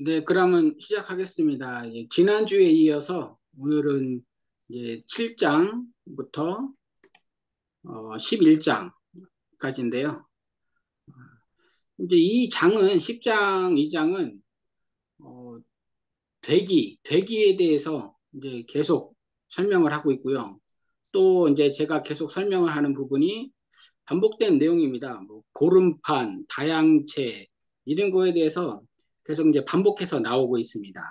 네, 그러면 시작하겠습니다. 예, 지난주에 이어서 오늘은 이제 7장부터 11장까지인데요. 이제 이 장은 10장, 2장은 되기에 대해서 이제 계속 설명을 하고 있고요. 또 이제 제가 계속 설명을 하는 부분이 반복된 내용입니다. 뭐 고름판, 다양체 이런 거에 대해서 계속 이제 반복해서 나오고 있습니다.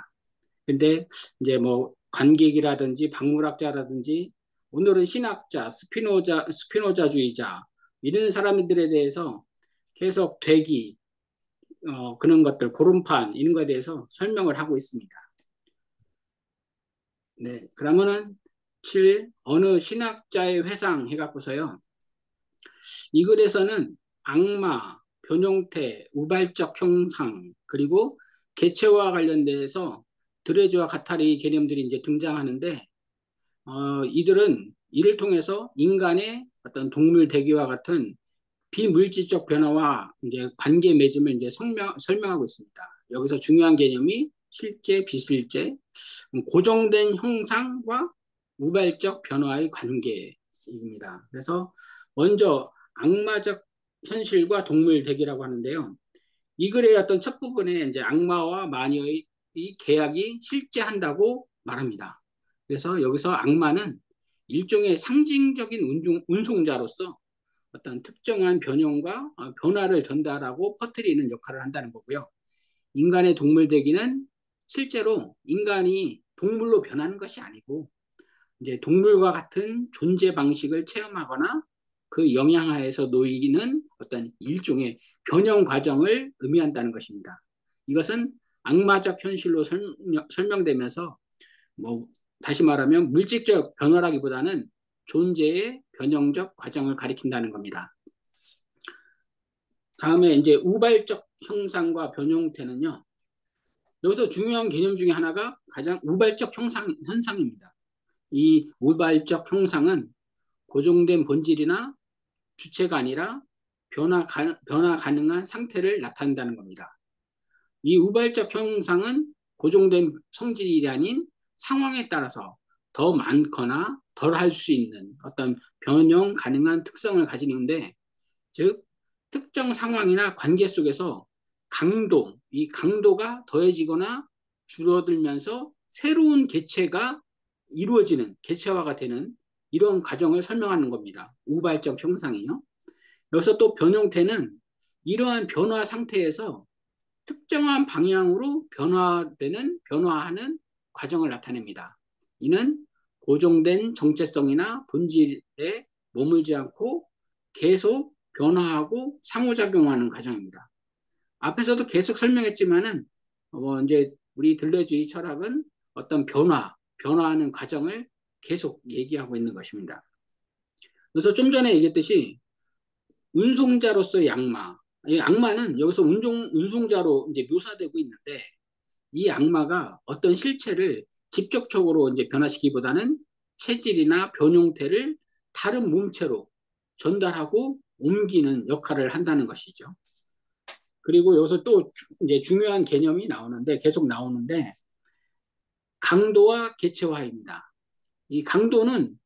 근데 이제 뭐 관객이라든지 박물학자라든지 오늘은 신학자, 스피노자주의자 이런 사람들에 대해서 계속 되기, 그런 것들, 고름판 이런 거에 대해서 설명을 하고 있습니다. 네, 그러면은 7. 어느 신학자의 회상 해갖고서요. 이 글에서는 악마, 변형태, 우발적 형상, 그리고 개체와 관련돼서 드레즈와 가타리 개념들이 이제 등장하는데, 이들은 이를 통해서 인간의 어떤 동물 대기와 같은 비물질적 변화와 이제 관계 맺음을 이제 설명하고 있습니다. 여기서 중요한 개념이 실제, 비실제, 고정된 형상과 우발적 변화의 관계입니다. 그래서 먼저 악마적 현실과 동물 대기라고 하는데요. 이 글의 어떤 첫 부분에 이제 악마와 마녀의 이 계약이 실제한다고 말합니다. 그래서 여기서 악마는 일종의 상징적인 운송자로서 어떤 특정한 변형과 변화를 전달하고 퍼뜨리는 역할을 한다는 거고요. 인간의 동물 대기는 실제로 인간이 동물로 변하는 것이 아니고 이제 동물과 같은 존재 방식을 체험하거나 그 영향하에서 놓이는 어떤 일종의 변형 과정을 의미한다는 것입니다. 이것은 악마적 현실로 설명되면서 뭐 다시 말하면 물질적 변화라기보다는 존재의 변형적 과정을 가리킨다는 겁니다. 다음에 이제 우발적 형상과 변형태는요. 여기서 중요한 개념 중에 하나가 가장 우발적 현상입니다. 이 우발적 형상은 고정된 본질이나 주체가 아니라 변화 가능한 상태를 나타낸다는 겁니다. 이 우발적 형상은 고정된 성질이 아닌 상황에 따라서 더 많거나 덜 할 수 있는 어떤 변형 가능한 특성을 가지는데, 즉 특정 상황이나 관계 속에서 이 강도가 더해지거나 줄어들면서 새로운 개체가 이루어지는, 개체화가 되는 이런 과정을 설명하는 겁니다. 우발적 형상이요. 여기서 또 변형태는 이러한 변화 상태에서 특정한 방향으로 변화하는 과정을 나타냅니다. 이는 고정된 정체성이나 본질에 머물지 않고 계속 변화하고 상호작용하는 과정입니다. 앞에서도 계속 설명했지만은 이제 우리 들레주의 철학은 어떤 변화하는 과정을 계속 얘기하고 있는 것입니다. 그래서 좀 전에 얘기했듯이 운송자로서의 악마, 이 악마는 여기서 운송자로 이제 묘사되고 있는데, 이 악마가 어떤 실체를 직접적으로 이제 변화시키기보다는 체질이나 변형태를 다른 몸체로 전달하고 옮기는 역할을 한다는 것이죠. 그리고 여기서 또 이제 중요한 개념이 계속 나오는데, 강도와 개체화입니다. 이 강도는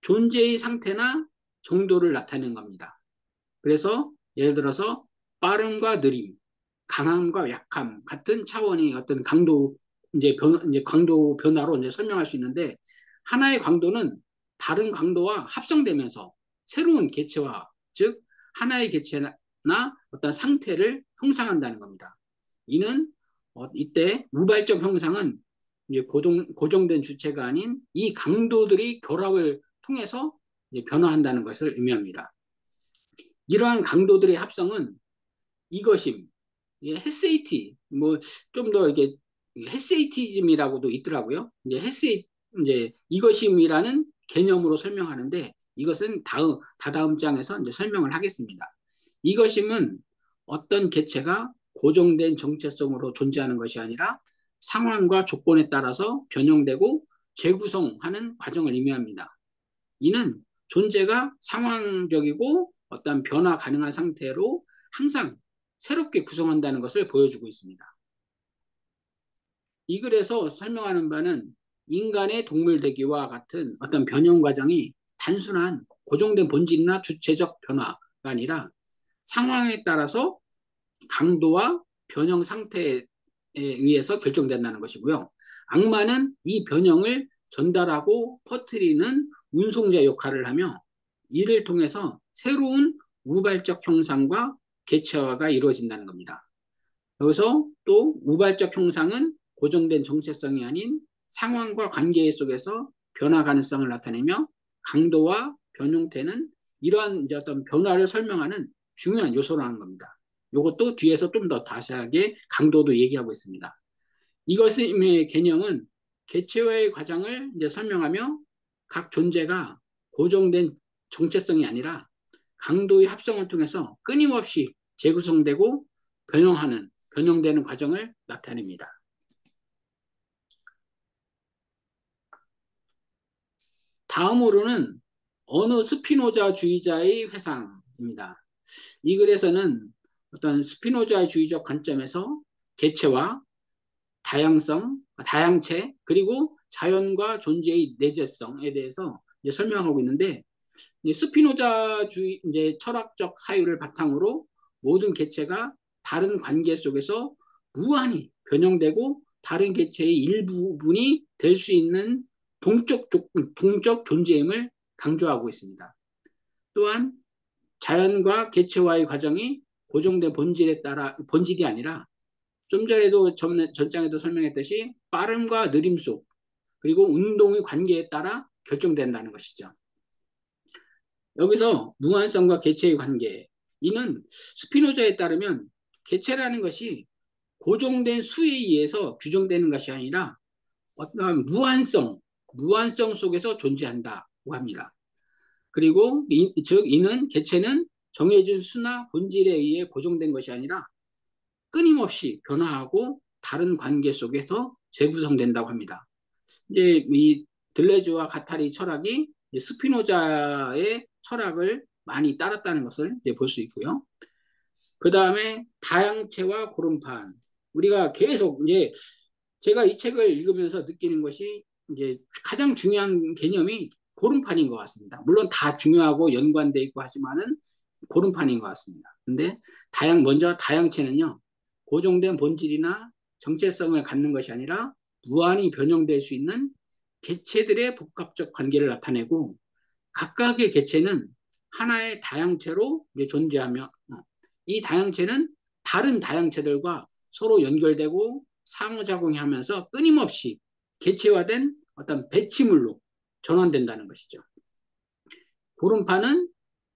존재의 상태나 정도를 나타내는 겁니다. 그래서 예를 들어서 빠름과 느림, 강함과 약함 같은 차원의 어떤 이제 강도 변화로 이제 설명할 수 있는데, 하나의 강도는 다른 강도와 합성되면서 새로운 개체화, 즉 하나의 개체나 어떤 상태를 형성한다는 겁니다. 이는 이때 우발적 형상은 이제 고정된 주체가 아닌 이 강도들이 결합을 통해서 이제 변화한다는 것을 의미합니다. 이러한 강도들의 합성은 이것임, 헤세이티, 뭐 좀 더 이게 헤세이티즘이라고도 있더라고요. 이제 이것임이라는 개념으로 설명하는데, 이것은 다다음 장에서 이제 설명을 하겠습니다. 이것임은 어떤 개체가 고정된 정체성으로 존재하는 것이 아니라 상황과 조건에 따라서 변형되고 재구성하는 과정을 의미합니다. 이는 존재가 상황적이고 어떤 변화 가능한 상태로 항상 새롭게 구성한다는 것을 보여주고 있습니다. 이 글에서 설명하는 바는 인간의 동물되기와 같은 어떤 변형 과정이 단순한 고정된 본질이나 주체적 변화가 아니라 상황에 따라서 강도와 변형 상태에 의해서 결정된다는 것이고요. 악마는 이 변형을 전달하고 퍼뜨리는 운송자 역할을 하며 이를 통해서 새로운 우발적 형상과 개체화가 이루어진다는 겁니다. 여기서 또 우발적 형상은 고정된 정체성이 아닌 상황과 관계 속에서 변화 가능성을 나타내며 강도와 변형태는 이러한 이제 어떤 변화를 설명하는 중요한 요소라는 겁니다. 이것도 뒤에서 좀 더 자세하게 강도도 얘기하고 있습니다. 이것의 개념은 개체화의 과정을 이제 설명하며 각 존재가 고정된 정체성이 아니라 강도의 합성을 통해서 끊임없이 재구성되고 변형되는 과정을 나타냅니다. 다음으로는 어느 스피노자주의자의 회상입니다. 이 글에서는 어떤 스피노자주의적 관점에서 개체와 다양성, 다양체, 그리고 자연과 존재의 내재성에 대해서 이제 설명하고 있는데, 스피노자주의 이제 철학적 사유를 바탕으로 모든 개체가 다른 관계 속에서 무한히 변형되고 다른 개체의 일부분이 될 수 있는 동적 존재임을 강조하고 있습니다. 또한 자연과 개체와의 과정이 고정된 본질이 아니라 좀 전에도 전장에도 설명했듯이 빠름과 느림 속 그리고 운동의 관계에 따라 결정된다는 것이죠. 여기서 무한성과 개체의 관계, 이는 스피노자에 따르면 개체라는 것이 고정된 수에 의해서 규정되는 것이 아니라 어떤 무한성 속에서 존재한다고 합니다. 그리고 즉 이는 개체는 정해진 수나 본질에 의해 고정된 것이 아니라 끊임없이 변화하고 다른 관계 속에서 재구성된다고 합니다. 이제 이 들레즈와 가타리 철학이 스피노자의 철학을 많이 따랐다는 것을 볼 수 있고요. 그 다음에 다양체와 고름판. 우리가 계속 이제 제가 이 책을 읽으면서 느끼는 것이 이제 가장 중요한 개념이 고름판인 것 같습니다. 물론 다 중요하고 연관돼 있고 하지만은 고름판인 것 같습니다. 근데 먼저 다양체는요, 고정된 본질이나 정체성을 갖는 것이 아니라 무한히 변형될 수 있는 개체들의 복합적 관계를 나타내고 각각의 개체는 하나의 다양체로 존재하며 이 다양체는 다른 다양체들과 서로 연결되고 상호작용하면서 끊임없이 개체화된 어떤 배치물로 전환된다는 것이죠. 고름파는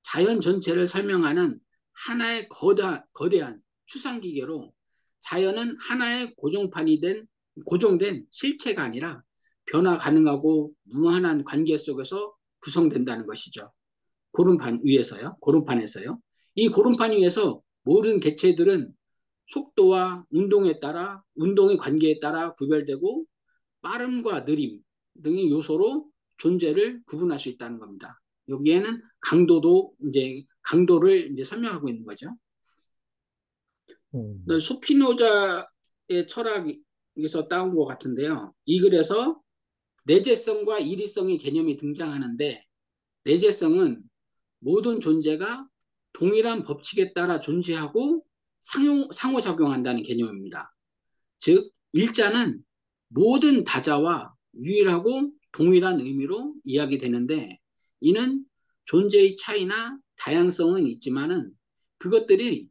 자연 전체를 설명하는 하나의 거대한 추상기계로 자연은 하나의 고정된 실체가 아니라 변화 가능하고 무한한 관계 속에서 구성된다는 것이죠. 고름판에서요. 이 고름판 위에서 모든 개체들은 속도와 운동의 관계에 따라 구별되고 빠름과 느림 등의 요소로 존재를 구분할 수 있다는 겁니다. 여기에는 강도를 이제 설명하고 있는 거죠. 소피노자의 철학에서 따온 것 같은데요. 이 글에서 내재성과 이리성의 개념이 등장하는데, 내재성은 모든 존재가 동일한 법칙에 따라 존재하고 상호작용한다는 개념입니다. 즉, 일자는 모든 다자와 유일하고 동일한 의미로 이야기되는데, 이는 존재의 차이나 다양성은 있지만은 그것들이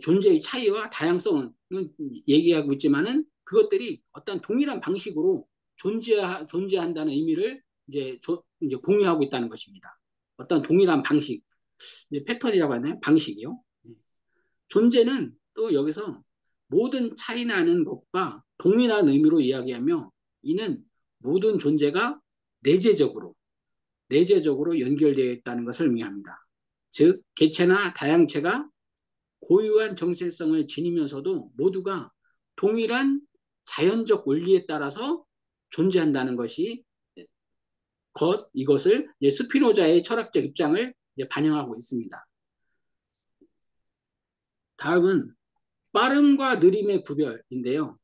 존재의 차이와 다양성은 얘기하고 있지만은 그것들이 어떤 동일한 방식으로 존재한다는 의미를 이제 공유하고 있다는 것입니다. 어떤 동일한 방식, 패턴이라고 하나요? 방식이요. 존재는 또 여기서 모든 차이 나는 것과 동일한 의미로 이야기하며 이는 모든 존재가 내재적으로 연결되어 있다는 것을 의미합니다. 즉, 개체나 다양체가 고유한 정체성을 지니면서도 모두가 동일한 자연적 원리에 따라서 존재한다는 것이 이것을 스피노자의 철학적 입장을 반영하고 있습니다. 다음은 빠름과 느림의 구별인데요.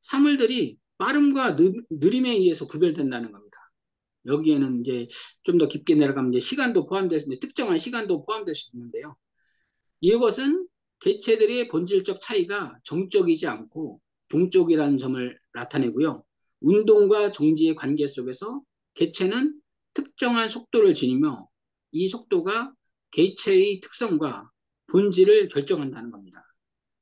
사물들이 빠름과 느림에 의해서 구별된다는 겁니다. 여기에는 이제 좀 더 깊게 내려가면 이제 시간도 포함될 수 있는데, 특정한 시간도 포함될 수 있는데요. 이것은 개체들의 본질적 차이가 정적이지 않고 동적이라는 점을 나타내고요. 운동과 정지의 관계 속에서 개체는 특정한 속도를 지니며 이 속도가 개체의 특성과 본질을 결정한다는 겁니다.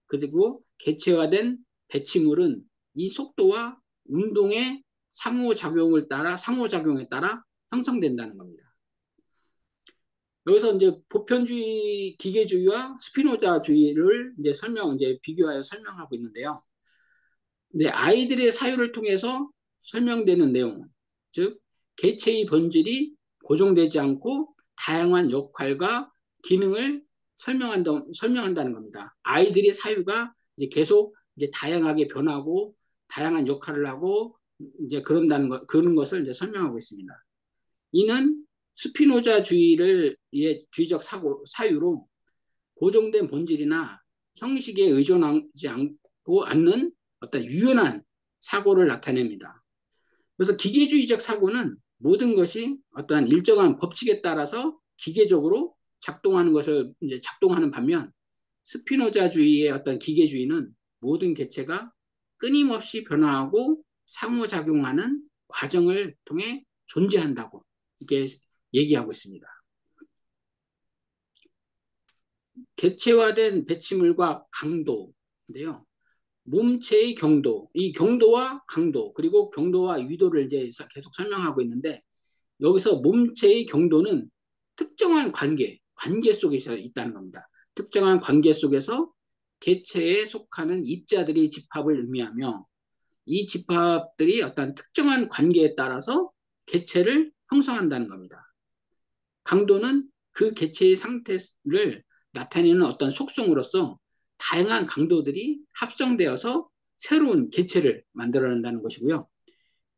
그리고 개체화된 배치물은 이 속도와 운동의 상호작용에 따라 형성된다는 겁니다. 여기서 이제 보편주의, 기계주의와 스피노자주의를 이제 비교하여 설명하고 있는데요. 근데 아이들의 사유를 통해서 설명되는 내용, 즉 개체의 본질이 고정되지 않고 다양한 역할과 기능을 설명한다는 겁니다. 아이들의 사유가 이제 계속 이제 다양하게 변하고 다양한 역할을 하고 이제 그런 것을 이제 설명하고 있습니다. 이는 스피노자주의를 주의적 사유로 고정된 본질이나 형식에 의존하지 않는 어떤 유연한 사고를 나타냅니다. 그래서 기계주의적 사고는 모든 것이 어떠한 일정한 법칙에 따라서 기계적으로 작동하는 것을 이제 작동하는 반면, 스피노자주의의 어떤 기계주의는 모든 개체가 끊임없이 변화하고 상호작용하는 과정을 통해 존재한다고 이렇게 얘기하고 있습니다. 개체화된 배치물과 강도인데요. 몸체의 경도, 이 경도와 강도, 그리고 경도와 위도를 이제 계속 설명하고 있는데, 여기서 몸체의 경도는 특정한 관계 속에 있다는 겁니다. 특정한 관계 속에서 개체에 속하는 입자들의 집합을 의미하며, 이 집합들이 어떤 특정한 관계에 따라서 개체를 형성한다는 겁니다. 강도는 그 개체의 상태를 나타내는 어떤 속성으로서 다양한 강도들이 합성되어서 새로운 개체를 만들어낸다는 것이고요.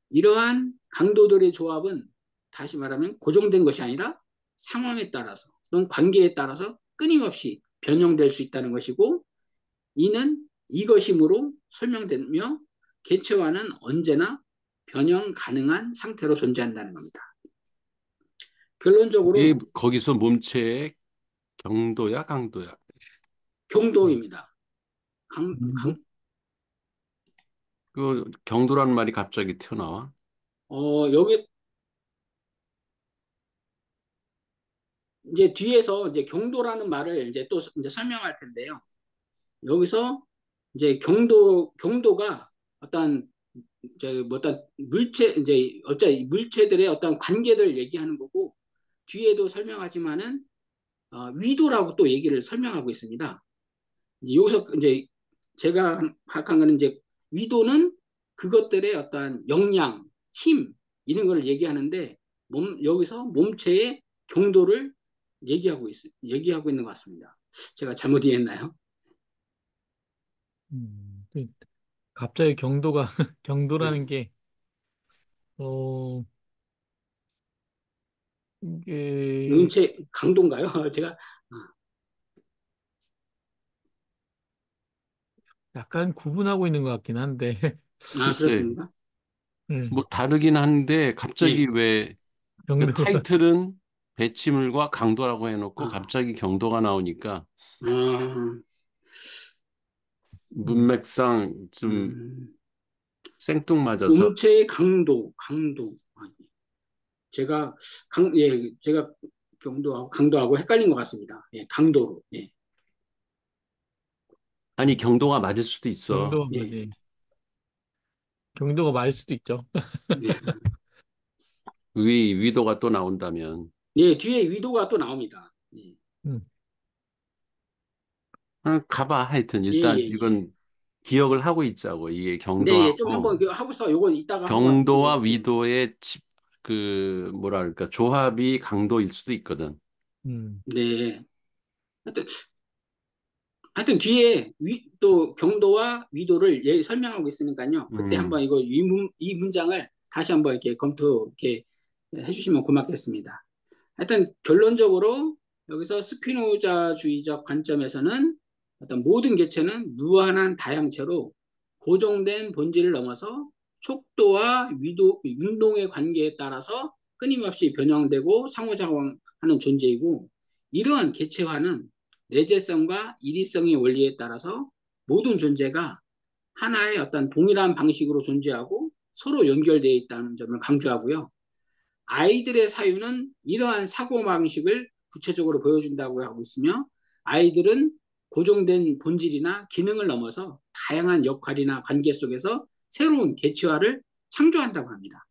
이러한 강도들의 조합은 다시 말하면 고정된 것이 아니라 상황에 따라서 또는 관계에 따라서 끊임없이 변형될 수 있다는 것이고, 이는 이것이므로 설명되며 개체화는 언제나 변형 가능한 상태로 존재한다는 겁니다. 이게 결론적으로 거기서 몸체의 경도야, 강도야? 경도입니다. 강도? 그 경도라는 말이 갑자기 튀어나와. 여기 이제 뒤에서 이제 경도라는 말을 이제 또 이제 설명할 텐데요. 여기서 이제 경도가 어떤 어떤 물체들의 어떤 관계를 얘기하는 거고, 뒤에도 설명하지만은 위도라고 또 얘기를 설명하고 있습니다. 여기서 이제 제가 파악한 거는 이제 위도는 그것들의 어떤 역량, 힘 이런 걸 얘기하는데, 여기서 몸체의 경도를 얘기하고 있는 것 같습니다. 제가 잘못 이해했나요? 그 갑자기 경도가, 네. 경도라는 게, 어, 이게 음체 강도인가요? 제가 약간 구분하고 있는 것 같긴 한데, 글쎄, 그렇습니까? 음, 뭐 다르긴 한데 갑자기 예. 왜 그 경도가, 타이틀은 배치물과 강도라고 해놓고 아, 갑자기 경도가 나오니까 아, 음, 문맥상 좀 음, 생뚱맞아서. 음체의 강도. 제가 제가 강도하고 헷갈린 것 같습니다. 예, 강도로. 예, 아니, 경도가 맞을 수도 있어. 경도가 예, 뭐지? 경도가 맞을 수도 있죠. 네. 위도가 또 나온다면. 예, 뒤에 위도가 또 나옵니다. 예, 음, 가봐. 하여튼 예, 일단 예. 예. 이건 기억을 하고 있자고. 이게 네, 예, 좀 경도하고 한번 하고서 요거 이따가 한번 경도와 예, 위도의 뭐랄까 조합이 강도일 수도 있거든. 네. 하여튼, 뒤에 또 경도와 위도를 설명하고 있으니까요. 그때 음. 한번 이 문장을 다시 한번 이렇게 이렇게 해주시면 고맙겠습니다. 하여튼 결론적으로 여기서 스피노자주의적 관점에서는 어떤 모든 개체는 무한한 다양체로 고정된 본질을 넘어서 속도와 운동의 관계에 따라서 끊임없이 변형되고 상호작용하는 존재이고, 이러한 개체화는 내재성과 일위성의 원리에 따라서 모든 존재가 하나의 어떤 동일한 방식으로 존재하고 서로 연결되어 있다는 점을 강조하고요. 아이들의 사유는 이러한 사고방식을 구체적으로 보여준다고 하고 있으며, 아이들은 고정된 본질이나 기능을 넘어서 다양한 역할이나 관계 속에서 새로운 개체화를 창조한다고 합니다.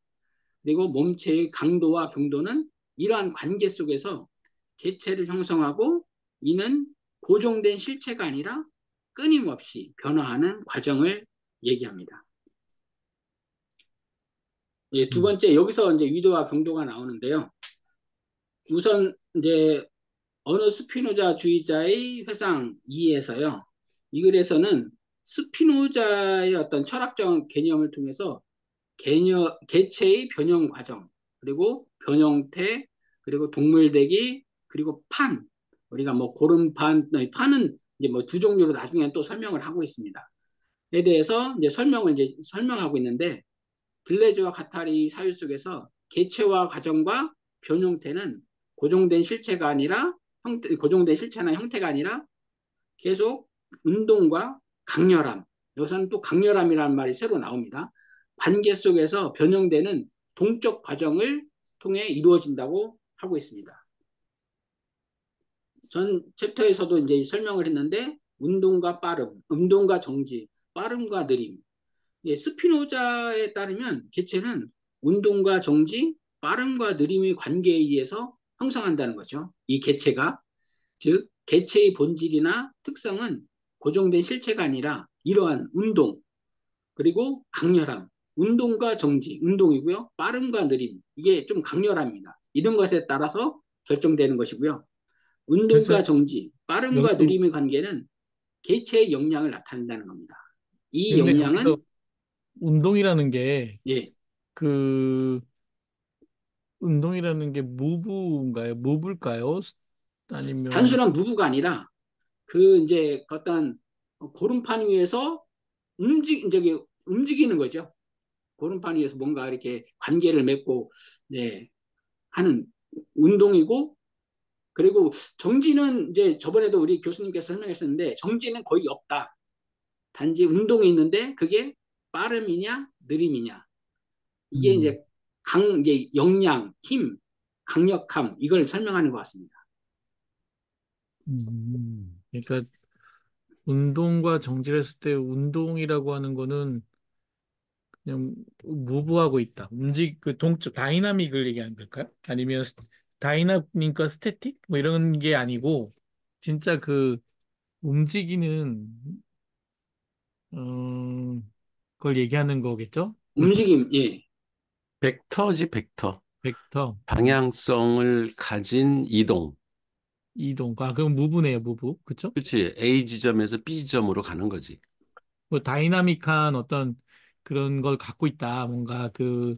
그리고 몸체의 강도와 경도는 이러한 관계 속에서 개체를 형성하고, 이는 고정된 실체가 아니라 끊임없이 변화하는 과정을 얘기합니다. 예, 두 번째, 여기서 이제 위도와 경도가 나오는데요. 우선 이제 어느 스피노자 주의자의 회상 2에서요. 이 글에서는 스피노자의 어떤 철학적 개념을 통해서 개체의 변형 과정, 그리고 변형태, 그리고 동물대기, 그리고 판, 우리가 뭐 고름판, 판은 이제 뭐 두 종류로 나중에 또 설명을 하고 있습니다. 에 대해서 이제 설명하고 있는데, 들레즈와 카타리 사유 속에서 개체화 과정과 변형태는 고정된 실체가 아니라 고정된 실체나 형태가 아니라 계속 운동과 강렬함, 여기서는 또 강렬함이라는 말이 새로 나옵니다. 관계 속에서 변형되는 동적 과정을 통해 이루어진다고 하고 있습니다. 전 챕터에서도 이제 설명을 했는데, 운동과 빠름, 운동과 정지, 빠름과 느림. 예, 스피노자에 따르면 개체는 운동과 정지, 빠름과 느림의 관계에 의해서 형성한다는 거죠. 이 개체가. 즉, 개체의 본질이나 특성은 고정된 실체가 아니라 이러한 운동, 그리고 강렬함, 운동과 정지, 운동이고요. 빠름과 느림, 이게 좀 강렬합니다. 이런 것에 따라서 결정되는 것이고요. 그래서 운동과 정지, 빠름과 여기서 느림의 관계는 개체의 역량을 나타낸다는 겁니다. 이 근데 여기서 역량은 운동이라는 게 예, 그 운동이라는 게 무브인가요? 무브일까요? 아니면 단순한 무브가 아니라 그 이제 어떤 고름판 위에서 이제 움직이는 거죠. 고름판 위에서 뭔가 이렇게 관계를 맺고 네, 하는 운동이고, 그리고 정지는 이제 저번에도 우리 교수님께서 설명했었는데, 정지는 거의 없다. 단지 운동이 있는데 그게 빠름이냐 느림이냐, 이게 음, 이제 이제 역량, 힘, 강력함, 이걸 설명하는 것 같습니다. 그러니까 운동과 정지를 했을 때 운동이라고 하는 거는 그냥 무브하고 있다. 그 동적 다이나믹을 얘기하는 걸까요? 아니면 다이나믹과 스태틱 뭐 이런 게 아니고 진짜 그 움직이는 걸 얘기하는 거겠죠? 움직임, 예, 벡터지, 벡터. 벡터, 방향성을 가진 이동. 이동. 아, 그럼 무브네요, 무브. 그쵸? 그치? A 지점에서 B 지점으로 가는 거지. 뭐 다이나믹한 어떤 그런 걸 갖고 있다. 뭔가 그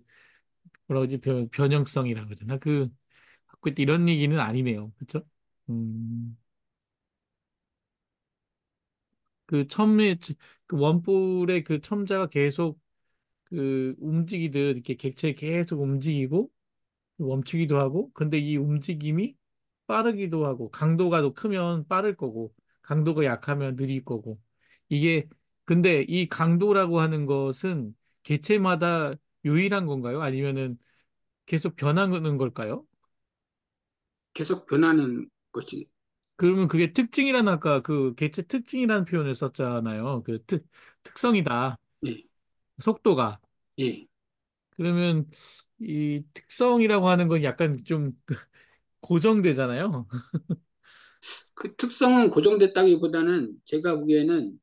뭐라 그러지? 변형성이라고 그러잖아. 그 갖고 있다 이런 얘기는 아니네요. 그쵸? 음, 그 첨의 그 원뿔의 그 첨자가 계속 그 움직이듯 이렇게 객체 계속 움직이고 멈추기도 하고, 근데 이 움직임이 빠르기도 하고, 강도가 더 크면 빠를 거고, 강도가 약하면 느릴 거고. 이게, 근데 이 강도라고 하는 것은 개체마다 유일한 건가요? 아니면은 계속 변하는 걸까요? 계속 변하는 것이, 그러면 그게 특징이라는 아까 그 개체 특징이라는 표현을 썼잖아요. 그 특성이다. 예, 속도가. 예. 그러면 이 특성이라고 하는 건 약간 좀 고정되잖아요. 그 특성은 고정됐다기보다는 제가 보기에는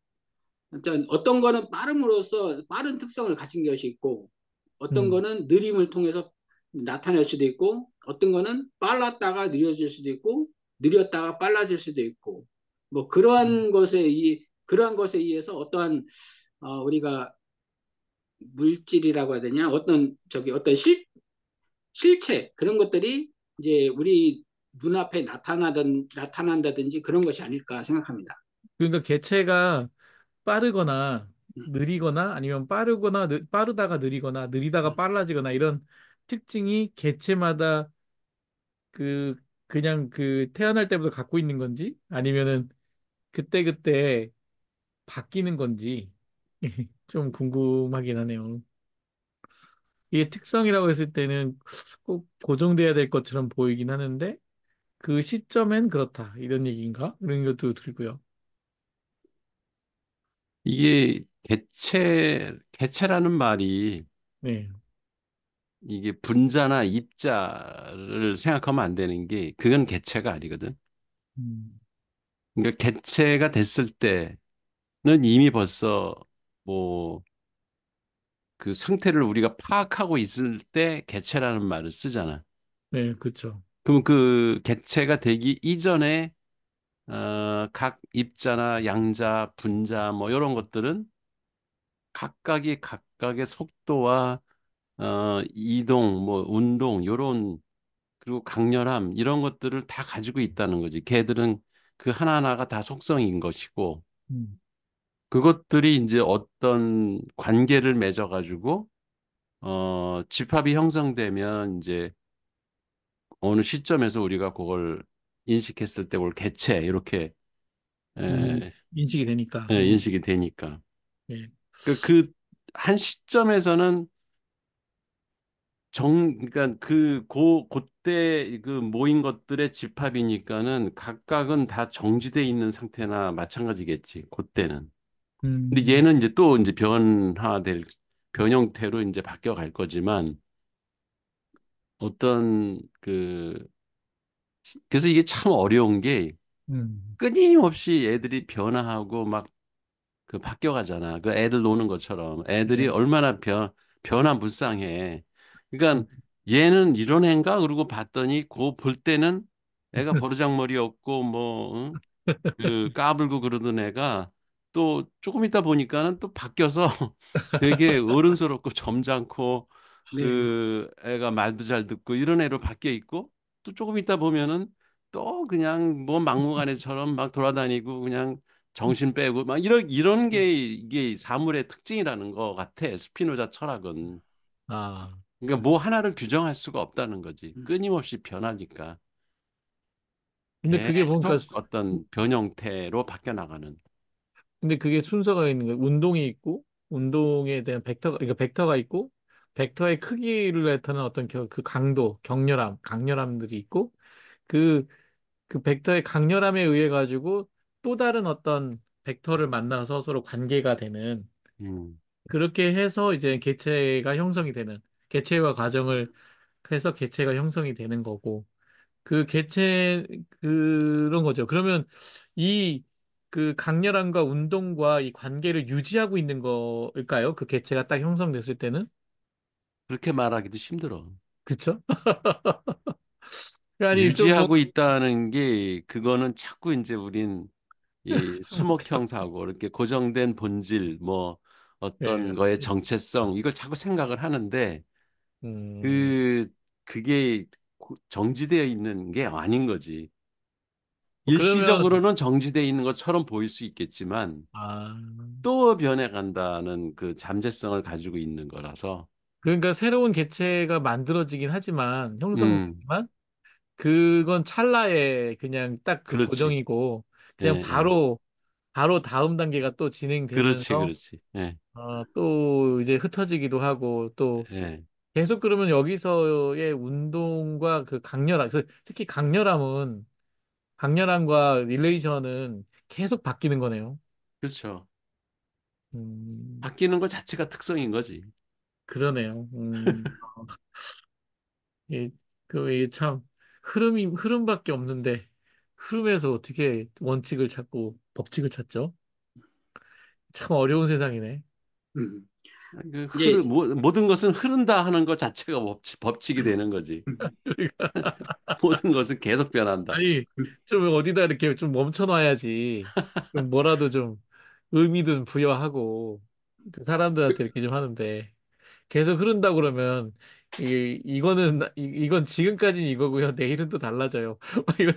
일단 어떤 거는 빠름으로써 빠른 특성을 가진 것이 있고, 어떤 음. 거는 느림을 통해서 나타낼 수도 있고, 어떤 거는 빨랐다가 느려질 수도 있고, 느렸다가 빨라질 수도 있고, 뭐 그러한 것에 의해서 어떠한 우리가 물질이라고 해야 되냐, 어떤 실체 그런 것들이 이제 우리 눈앞에 나타난다든지 그런 것이 아닐까 생각합니다. 그러니까 개체가 빠르거나 느리거나 아니면 빠르다가 느리거나 느리다가 빨라지거나 이런 특징이 개체마다 그 그냥 그 태어날 때부터 갖고 있는 건지 아니면은 그때그때 바뀌는 건지 좀 궁금하긴 하네요. 이게 특성이라고 했을 때는 꼭 고정돼야 될 것처럼 보이긴 하는데 그 시점엔 그렇다 이런 얘기인가? 이런 것도 들고요. 이게 개체라는 말이 네. 이게 분자나 입자를 생각하면 안 되는 게 그건 개체가 아니거든. 음, 그러니까 개체가 됐을 때는 이미 벌써 뭐 그 상태를 우리가 파악하고 있을 때 개체라는 말을 쓰잖아. 네, 그렇죠. 그럼 그 개체가 되기 이전에 각 입자나 양자, 분자 뭐 이런 것들은 각각이 각각의 속도와 이동, 뭐 운동 요런 그리고 강렬함 이런 것들을 다 가지고 있다는 거지. 걔들은 그 하나하나가 다 속성인 것이고 음, 그것들이 이제 어떤 관계를 맺어가지고 집합이 형성되면 이제 어느 시점에서 우리가 그걸 인식했을 때 그걸 개체 이렇게 에, 인식이 되니까. 인식이 되니까 예. 그 한 시점에서는 그러니까 그때 그 모인 것들의 집합이니까는 각각은 다 정지돼 있는 상태나 마찬가지겠지. 그때는. 근데 음, 얘는 이제 또 이제 변형태로 이제 바뀌어 갈 거지만 어떤 그래서 이게 참 어려운 게 음, 끊임없이 애들이 변화하고 막 그 바뀌어가잖아. 그 애들 노는 것처럼 애들이 네. 얼마나 변화무쌍해. 그러니까 그, 얘는 이런 애인가? 그러고 봤더니 그 볼 때는 애가 버르장머리였고 뭐 응? 그 까불고 그러던 애가 또 조금 있다 보니까는 또 바뀌어서 되게 어른스럽고 점잖고 네, 그 애가 말도 잘 듣고 이런 애로 바뀌어 있고 또 조금 있다 보면은 또 그냥 뭐 막무가내처럼 막 돌아다니고 그냥 정신 빼고 막 이런 게 이게 사물의 특징이라는 것 같아. 스피노자 철학은. 아, 그러니까 뭐 하나를 규정할 수가 없다는 거지. 끊임없이 변하니까. 근데 그게 보니까, 계속 어떤 변형태로 바뀌어 나가는. 근데 그게 순서가 있는 거예요. 운동이 있고, 운동에 대한 그러니까 벡터가 있고, 벡터의 크기를 나타내는 어떤 그 강도, 강렬함들이 있고, 그, 그 벡터의 강렬함에 의해 가지고 또 다른 어떤 벡터를 만나서 서로 관계가 되는, 음. 그렇게 해서 이제 개체가 형성이 되는, 개체화 과정을 해서 개체가 형성이 되는 거고, 그 개체 그런 거죠. 그러면 이 그 강렬함과 운동과 이 관계를 유지하고 있는 거일까요? 그 개체가 딱 형성됐을 때는 그렇게 말하기도 힘들어. 그쵸? 아니 좀 뭐, 유지하고 있다는 게 그거는 자꾸 이제 우린 이 수목형 사고 이렇게 고정된 본질 뭐 예, 어떤 거의 정체성 이걸 자꾸 생각을 하는데 음, 그 그게 정지되어 있는 게 아닌 거지. 뭐 그러면 일시적으로는 정지되어 있는 것처럼 보일 수 있겠지만 아 또 변해간다는 그 잠재성을 가지고 있는 거라서 그러니까 새로운 개체가 만들어지긴 하지만 음 형성되지만 그건 찰나에 그냥 딱 그 그렇지 고정이고 예, 그냥 예. 바로 다음 단계가 또 그렇지 진행되면서 그렇지 예, 또 이제 흩어지기도 하고 또 예. 계속 그러면 여기서의 운동과 그 강렬함, 특히 강렬함과 릴레이션은 계속 바뀌는 거네요. 그렇죠. 음, 바뀌는 것 자체가 특성인 거지. 그러네요. 이, 이게 참 흐름밖에 없는데 흐름에서 어떻게 원칙을 찾고 법칙을 찾죠? 참 어려운 세상이네. 음. 그 이제 모든 것은 흐른다 하는 것 자체가 법칙이 되는 거지. 모든 것은 계속 변한다. 아니, 좀 어디다 이렇게 좀 멈춰놔야지. 좀 뭐라도 좀 의미든 부여하고 그 사람들한테 이렇게 좀 하는데 계속 흐른다 그러면 이건 지금까지는 이거고요. 내일은 또 달라져요. 막 이런-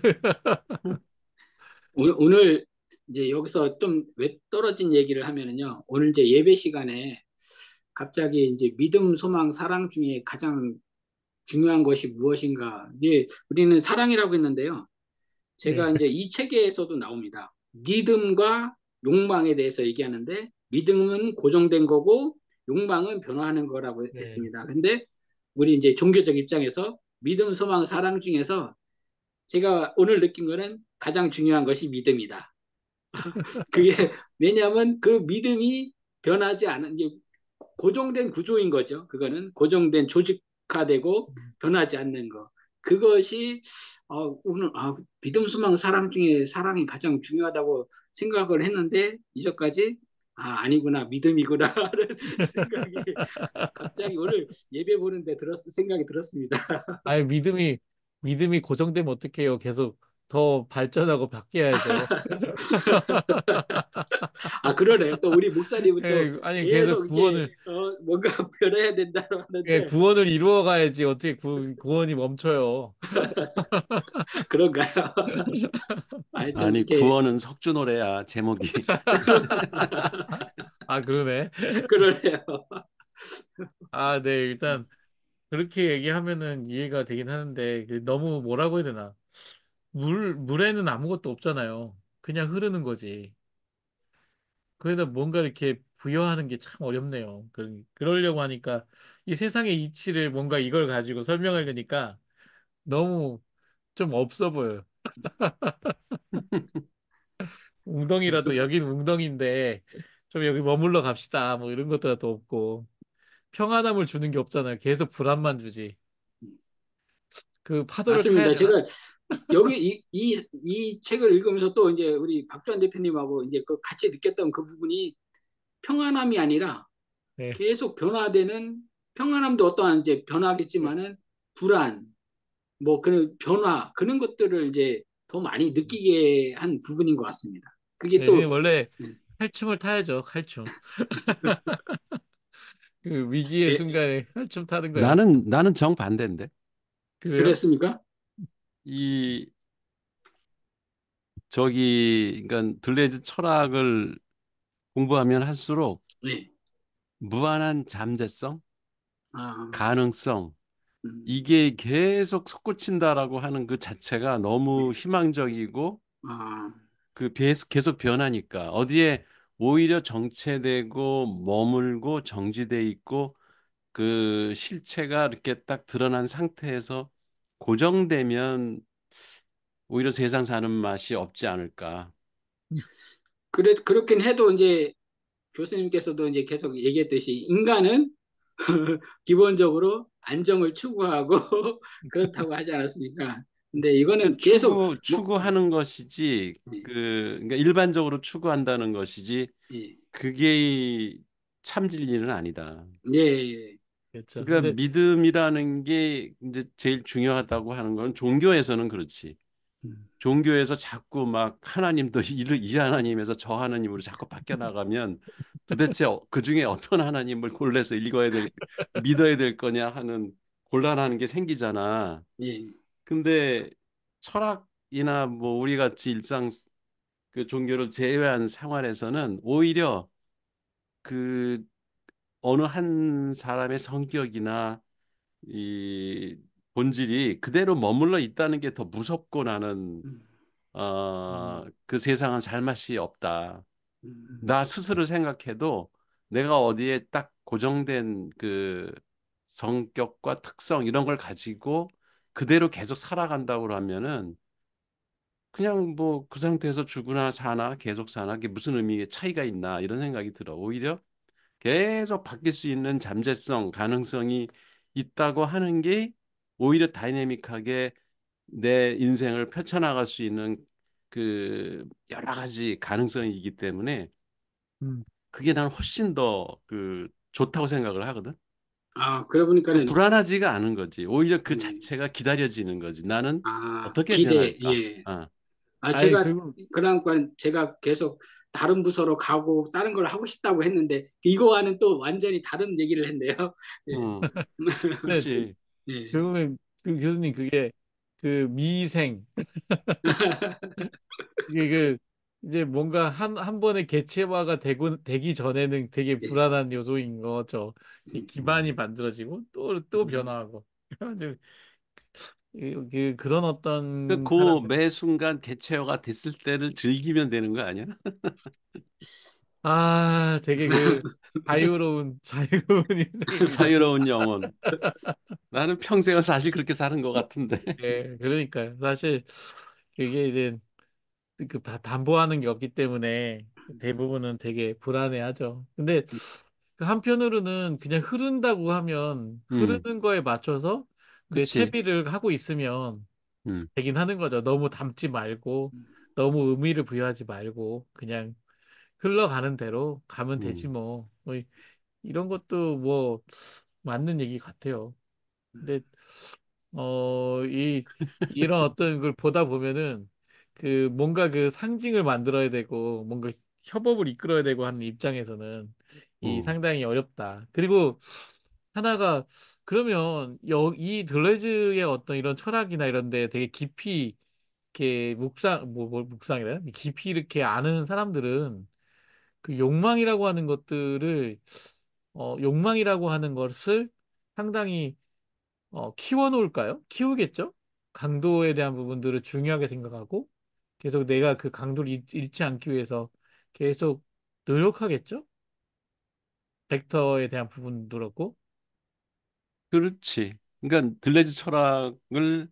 오늘 이제 여기서 좀 왜 떨어진 얘기를 하면은요. 오늘 이제 예배 시간에 갑자기 이제 믿음, 소망, 사랑 중에 가장 중요한 것이 무엇인가? 이게 우리는 사랑이라고 했는데요. 네, 제가 이제 이 책에서도 나옵니다. 믿음과 욕망에 대해서 얘기하는데 믿음은 고정된 거고 욕망은 변화하는 거라고 네. 했습니다. 근데 우리 이제 종교적 입장에서 믿음, 소망, 사랑 중에서 제가 오늘 느낀 거는 가장 중요한 것이 믿음이다. 그게 왜냐하면 그 믿음이 변하지 않은 게 고정된 구조인 거죠. 그거는 고정된 조직화되고 변하지 않는 거. 그것이 오늘 믿음, 소망, 사랑 중에 사랑이 가장 중요하다고 생각을 했는데 이전까지 아니구나 믿음이구나 하는 생각이 갑자기 오늘 예배 보는데 생각이 들었습니다. 아니, 믿음이 고정되면 어떡해요? 계속 더 발전하고 바뀌어야죠. 그러네. 또 우리 목사님은 또 예, 아니, 계속 계속 이제 뭔가 변해야 된다고 예, 하는데 구원을 이루어 가야지. 어떻게 구원이 멈춰요? 그런가요? 하여튼 아니, 이렇게 구원은 석주 노래야, 제목이. 아, 그러네. 그러네요. 아, 네, 일단 그렇게 얘기하면은 이해가 되긴 하는데 너무 뭐라고 해야 되나? 물에는 아무것도 없잖아요. 그냥 흐르는 거지. 그래서 뭔가 이렇게 부여하는 게 참 어렵네요. 그러려고 하니까 이 세상의 이치를 뭔가 이걸 가지고 설명하려니까 너무 좀 없어 보여요. 웅덩이라도 여긴 웅덩이인데 좀 여기 머물러 갑시다. 뭐 이런 것도 없고 평안함을 주는 게 없잖아요. 계속 불안만 주지. 그 파도를 타야 맞습니다. 되나? 제가 여기 이 책을 읽으면서 또 이제 우리 박주환 대표님하고 이제 그 같이 느꼈던 그 부분이 평안함이 아니라 네. 계속 변화되는 평안함도 어떠한 이제 변화겠지만은 불안, 뭐 그런 변화 그런 것들을 이제 더 많이 느끼게 한 부분인 것 같습니다. 그게 네, 또 원래 네. 칼춤을 타야죠. 칼춤. 그 위기의 예, 순간에 칼춤 타는 거야. 나는 정반대인데. 그래요? 그랬습니까? 이, 그러니까 들레즈 철학을 공부하면 할수록 네. 무한한 잠재성, 아, 가능성, 음, 이게 계속 솟구친다라고 하는 그 자체가 너무 네. 희망적이고 아, 계속 변하니까 어디에 오히려 정체되고 머물고 정지돼 있고 그 실체가 이렇게 딱 드러난 상태에서 고정되면 오히려 세상 사는 맛이 없지 않을까. 그렇긴 해도 이제 교수님께서도 이제 계속 얘기했듯이 인간은 기본적으로 안정을 추구하고 그렇다고 하지 않았습니까? 근데 그 이거는 계속 뭐, 추구하는 것이지 예, 그러니까 일반적으로 추구한다는 것이지 예, 그게 참 진리는 아니다. 예, 예. 그렇죠. 그러니까 근데 믿음이라는 게 이제 제일 중요하다고 하는 건 종교에서는 그렇지. 음, 종교에서 자꾸 막 하나님도 이 하나님에서 저 하나님으로 자꾸 바뀌어 나가면 도대체 그 중에 어떤 하나님을 골라서 믿어야 될 거냐 하는 곤란한 게 생기잖아. 예. 근데 철학이나 뭐 우리 같이 일상 그 종교를 제외한 생활에서는 오히려 그 어느 한 사람의 성격이나 이 본질이 그대로 머물러 있다는 게 더 무섭고 나는 음, 그 세상은 살 맛이 없다. 음, 나 스스로 생각해도 내가 어디에 딱 고정된 그 성격과 특성 이런 걸 가지고 그대로 계속 살아간다고 하면은 그냥 뭐 그 상태에서 죽으나 사나 계속 사나 그게 무슨 의미의 차이가 있나 이런 생각이 들어. 오히려 계속 바뀔 수 있는 잠재성, 가능성이 있다고 하는 게 오히려 다이내믹하게 내 인생을 펼쳐나갈 수 있는 그 여러 가지 가능성이기 때문에 음, 그게 난 훨씬 더 그 좋다고 생각을 하거든. 그래 그 보니까는 불안하지가 않은 거지. 오히려 그 예, 자체가 기다려지는 거지. 나는 어떻게 기대, 변할까? 예. 어. 아니 제가 그리고 그러니까 제가 계속 다른 부서로 가고 다른 걸 하고 싶다고 했는데 이거와는 또 완전히 다른 얘기를 했네요. 예. 어. 근데 그렇지. 예. 결국엔 그 교수님 그게 그 미생 이게 이제 뭔가 한 번에 개체화가 되기 전에는 되게 예. 불안한 요소인 거죠. 이 기반이 음. 만들어지고 또 변화하고. 그래가지고 그런 어떤 사람들. 매 순간 개체화가 됐을 때를 즐기면 되는 거 아니야? 아, 되게 그 자유로운 인생입니다. 자유로운 영혼. 나는 평생을 사실 그렇게 사는 것 같은데. 예, 그러니까요. 사실 그게 이제 담보하는 게 없기 때문에 대부분은 되게 불안해하죠. 근데 그 한편으로는 그냥 흐른다고 하면 음, 흐르는 거에 맞춰서 내 그치. 채비를 하고 있으면 음, 되긴 하는 거죠. 너무 담지 말고 너무 의미를 부여하지 말고 그냥 흘러가는 대로 가면 되지 음. 뭐. 이런 것도 뭐 맞는 얘기 같아요. 근데 이런 어떤 걸 보다 보면은 그 뭔가 그 상징을 만들어야 되고 뭔가 협업을 이끌어야 되고 하는 입장에서는 이 음. 상당히 어렵다. 그리고 하나가 그러면 이 들레즈의 어떤 이런 철학이나 이런 데 되게 깊이 이렇게 묵상이래? 깊이 이렇게 아는 사람들은 그 욕망이라고 하는 것을 상당히 키워놓을까요? 키우겠죠? 강도에 대한 부분들을 중요하게 생각하고 계속 내가 그 강도를 잃지 않기 위해서 계속 노력하겠죠? 벡터에 대한 부분도 그렇고. 그렇지. 그러니까 들레즈 철학을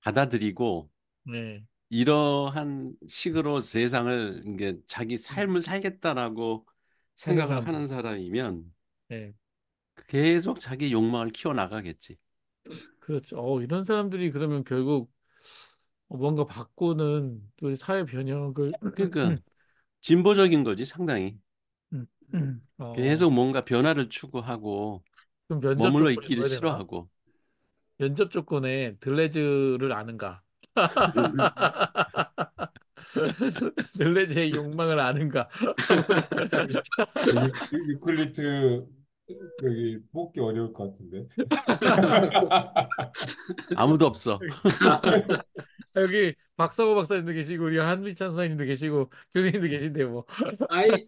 받아들이고 네. 이러한 식으로 세상을 이게 자기 삶을 살겠다라고 하는 생각을 사람들. 하는 사람이면 네. 계속 자기 욕망을 키워나가겠지. 그렇죠. 이런 사람들이 그러면 결국 뭔가 바꾸는 우리 사회 변혁을 그러니까 진보적인 거지, 상당히. 음, 계속 뭔가 변화를 추구하고 그럼 면접 머물러 조건이 있기를 뭐야 되나? 싫어하고. 면접 조건에 들레즈를 아는가? 들레즈의 욕망을 아는가? 유클리트 여기 뽑기 어려울 것 같은데. 아무도 없어. 여기 박사고 박사님도 계시고 우리 한미찬 선생님도 계시고 교수님도 계신데 뭐 아이,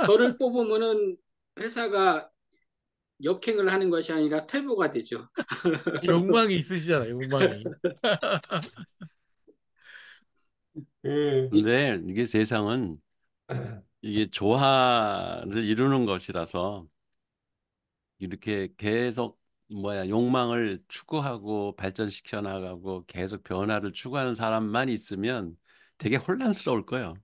저를 뽑으면은 회사가 역행을 하는 것이 아니라 퇴보가 되죠. 욕망이 있으시잖아요. 욕망이. 그, 이- 근데 이게 세상은 이게 조화를 이루는 것이라서 이렇게 계속 욕망을 추구하고 발전시켜 나가고 계속 변화를 추구하는 사람만 있으면 되게 혼란스러울 거예요.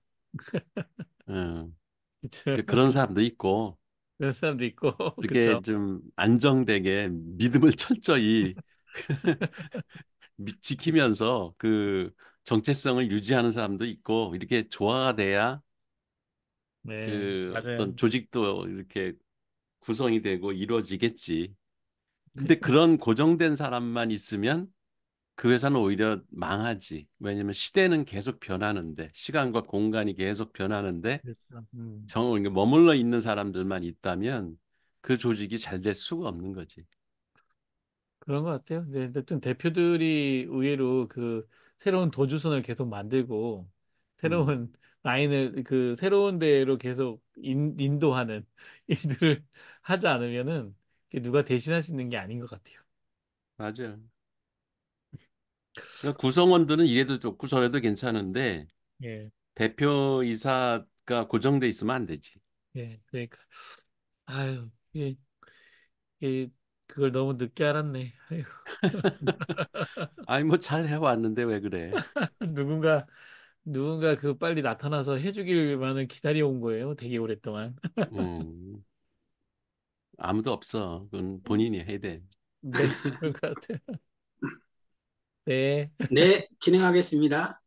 음, 그쵸? 그런 사람도 있고 그런 사람도 있고 이렇게 그쵸? 좀 안정되게 믿음을 철저히 지키면서 그 정체성을 유지하는 사람도 있고 이렇게 조화가 돼야 네, 그 어떤 맞아요. 조직도 이렇게 구성이 되고 이루어지겠지. 근데 그러니까 그런 고정된 사람만 있으면 그 회사는 오히려 망하지. 왜냐면 시대는 계속 변하는데, 시간과 공간이 계속 변하는데, 그렇죠. 이게 머물러 있는 사람들만 있다면 그 조직이 잘 될 수가 없는 거지. 그런 것 같아요. 네, 어쨌든 대표들이 의외로 그 새로운 도주선을 계속 만들고 음, 새로운 라인을 그 새로운 데로 계속 인도하는 일들을 하지 않으면은 그게 누가 대신할 수 있는 게 아닌 것 같아요. 맞아. 그러니까 구성원들은 이래도 좋고 저래도 괜찮은데 예, 대표이사가 고정돼 있으면 안 되지. 예, 그러니까 아유, 예, 그걸 너무 늦게 알았네. 아유, 아니 뭐 잘 해왔는데 왜 그래? 누군가 누군가 그 빨리 나타나서 해주길만을 기다려온 거예요. 되게 오랫동안. 음, 아무도 없어. 그건 본인이 해야 돼. 네, 그런 것 같아요. 네. 네, 진행하겠습니다.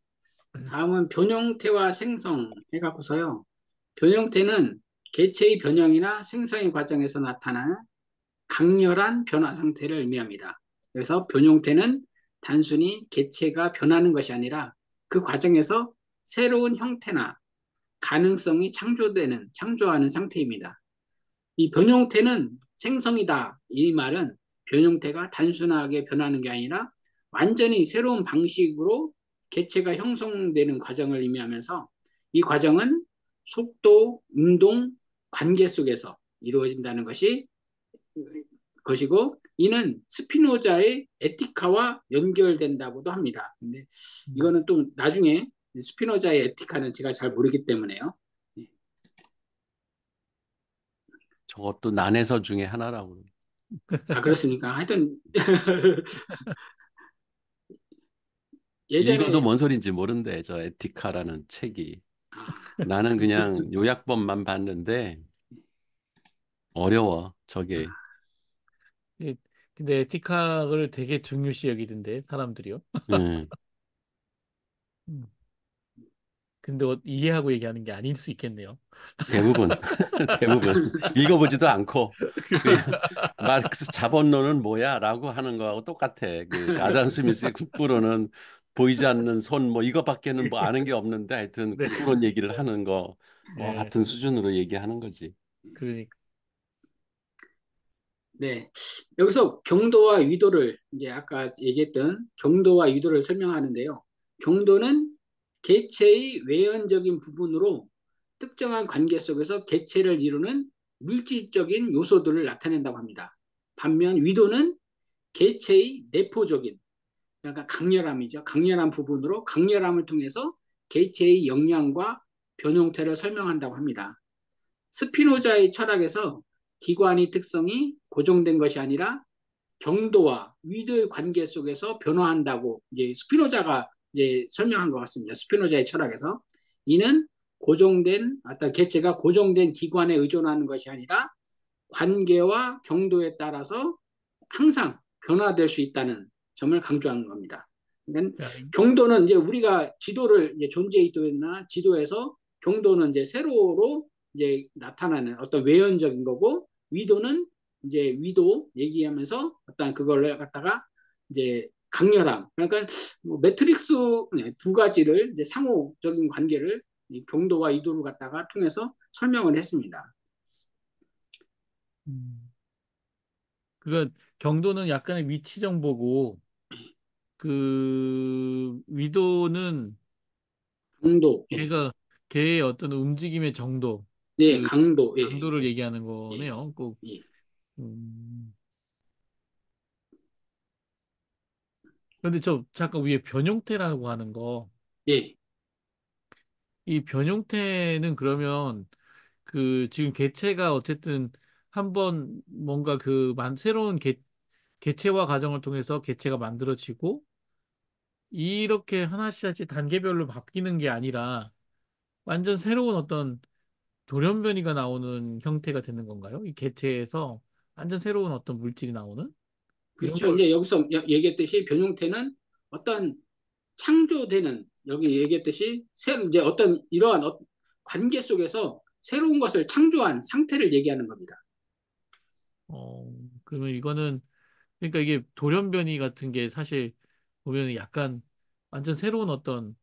다음은 변형태와 생성 해갖고서요. 변형태는 개체의 변형이나 생성의 과정에서 나타나는 강렬한 변화 상태를 의미합니다. 그래서 변형태는 단순히 개체가 변하는 것이 아니라 그 과정에서 새로운 형태나 가능성이 창조하는 상태입니다. 이 변형태는 생성이다. 이 말은 변형태가 단순하게 변하는 게 아니라 완전히 새로운 방식으로 개체가 형성되는 과정을 의미하면서 이 과정은 속도, 운동, 관계 속에서 이루어진다는 것이고 이는 스피노자의 에티카와 연결된다고도 합니다. 근데 이거는 또 나중에 스피노자의 에티카는 제가 잘 모르기 때문에요. 저것도 난해서 중에 하나라고. 아, 그렇습니까? 하여튼 예전에 읽어도 뭔 소린지 모른대, 저 에티카라는 책이. 아, 나는 그냥 요약본만 봤는데 어려워, 저게. 예, 근데 에티카를 되게 중요시 여기던데 사람들이요. 음, 음. 근데 이해하고 얘기하는 게 아닐 수 있겠네요. 대부분, 대부분. 읽어보지도 않고 그냥 마르크스 자본론은 뭐야? 라고 하는 거하고 똑같아. 그 아담 스미스의 국부론은 보이지 않는 손 뭐 이거밖에는 뭐 아는 게 없는데 하여튼 네, 국부론 얘기를 하는 거 네, 같은 수준으로 얘기하는 거지. 그러니까. 네. 여기서 경도와 위도를 이제 아까 얘기했던 경도와 위도를 설명하는데요. 경도는 개체의 외연적인 부분으로 특정한 관계 속에서 개체를 이루는 물질적인 요소들을 나타낸다고 합니다. 반면 위도는 개체의 내포적인, 그러니까 강렬함이죠. 강렬한 부분으로 강렬함을 통해서 개체의 역량과 변형태를 설명한다고 합니다. 스피노자의 철학에서 기관의 특성이 고정된 것이 아니라 경도와 위도의 관계 속에서 변화한다고 이제 스피노자가 이제 설명한 것 같습니다. 스피노자의 철학에서 이는 고정된 어떤 개체가 고정된 기관에 의존하는 것이 아니라 관계와 경도에 따라서 항상 변화될 수 있다는 점을 강조하는 겁니다. 그러니까 야, 경도는 이제 우리가 지도를 이제 존재이도나 지도에서 경도는 이제 세로로 이제 나타나는 어떤 외연적인 거고 위도는 이제 위도 얘기하면서 어떤 그걸 갖다가 이제 강렬함 그러니까 뭐 매트릭스 두 가지를 이제 상호적인 관계를 경도와 위도를 갖다가 통해서 설명을 했습니다. 음. 그러니까 경도는 약간의 위치 정보고 그 위도는 강도, 예, 걔가 걔의 어떤 움직임의 정도, 네, 그 강도, 예, 강도를 예, 얘기하는 예, 거네요. 꼭. 예, 음. 그런데 저 잠깐 위에 변형태라고 하는 거, 예, 이 변형태는 그러면 그 지금 개체가 어쨌든 한번 뭔가 새로운 개체화 과정을 통해서 개체가 만들어지고 이렇게 하나씩 하나씩 단계별로 바뀌는 게 아니라 완전 새로운 어떤 돌연변이가 나오는 형태가 되는 건가요? 이 개체에서 완전 새로운 어떤 물질이 나오는 이런 그렇죠. 걸. 이제 여기서 얘기했듯이 변형태는 어떤 창조되는 여기 얘기했듯이 이제 어떤 이러한 관계 속에서 새로운 것을 창조한 상태를 얘기하는 겁니다. 그러면 이거는 그러니까 이게 돌연변이 같은 게 사실 보면 약간 완전 새로운 어떤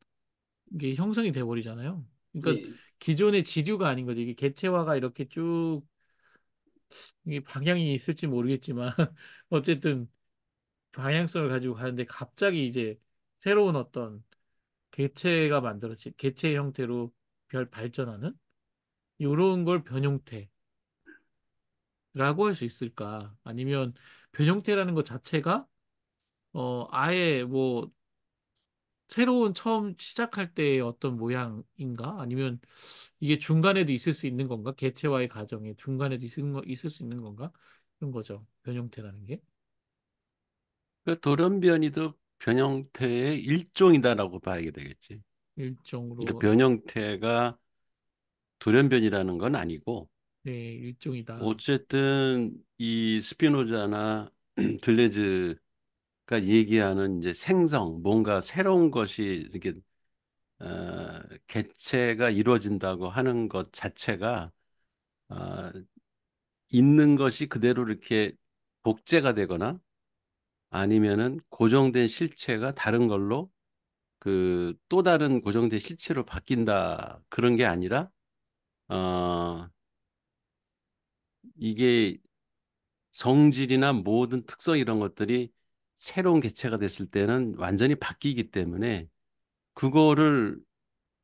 이게 형성이 돼 버리잖아요. 그러니까 예, 기존의 지류가 아닌 거죠. 이게 개체화가 이렇게 쭉 이게 방향이 있을지 모르겠지만 어쨌든 방향성을 가지고 가는데 갑자기 이제 새로운 어떤 개체가 만들어지 개체 형태로 별 발전하는 이런 걸 변형태라고 할 수 있을까? 아니면 변형태라는 것 자체가 아예 뭐 새로운 처음 시작할 때의 어떤 모양인가? 아니면 이게 중간에도 있을 수 있는 건가? 개체화의 과정에 중간에도 있을 수 있는 건가? 그런 거죠. 변형태라는 게. 그 돌연변이도 변형태의 일종이다라고 봐야 되겠지. 그러니까 일종으로, 변형태가 돌연변이라는 건 아니고 네, 일종이다. 어쨌든 이 스피노자나 들레즈가 얘기하는 이제 생성, 뭔가 새로운 것이 이렇게 개체가 이루어진다고 하는 것 자체가 어, 있는 것이 그대로 이렇게 복제가 되거나 아니면은 고정된 실체가 다른 걸로 그 또 다른 고정된 실체로 바뀐다 그런 게 아니라 어, 이게 성질이나 모든 특성 이런 것들이 새로운 개체가 됐을 때는 완전히 바뀌기 때문에 그거를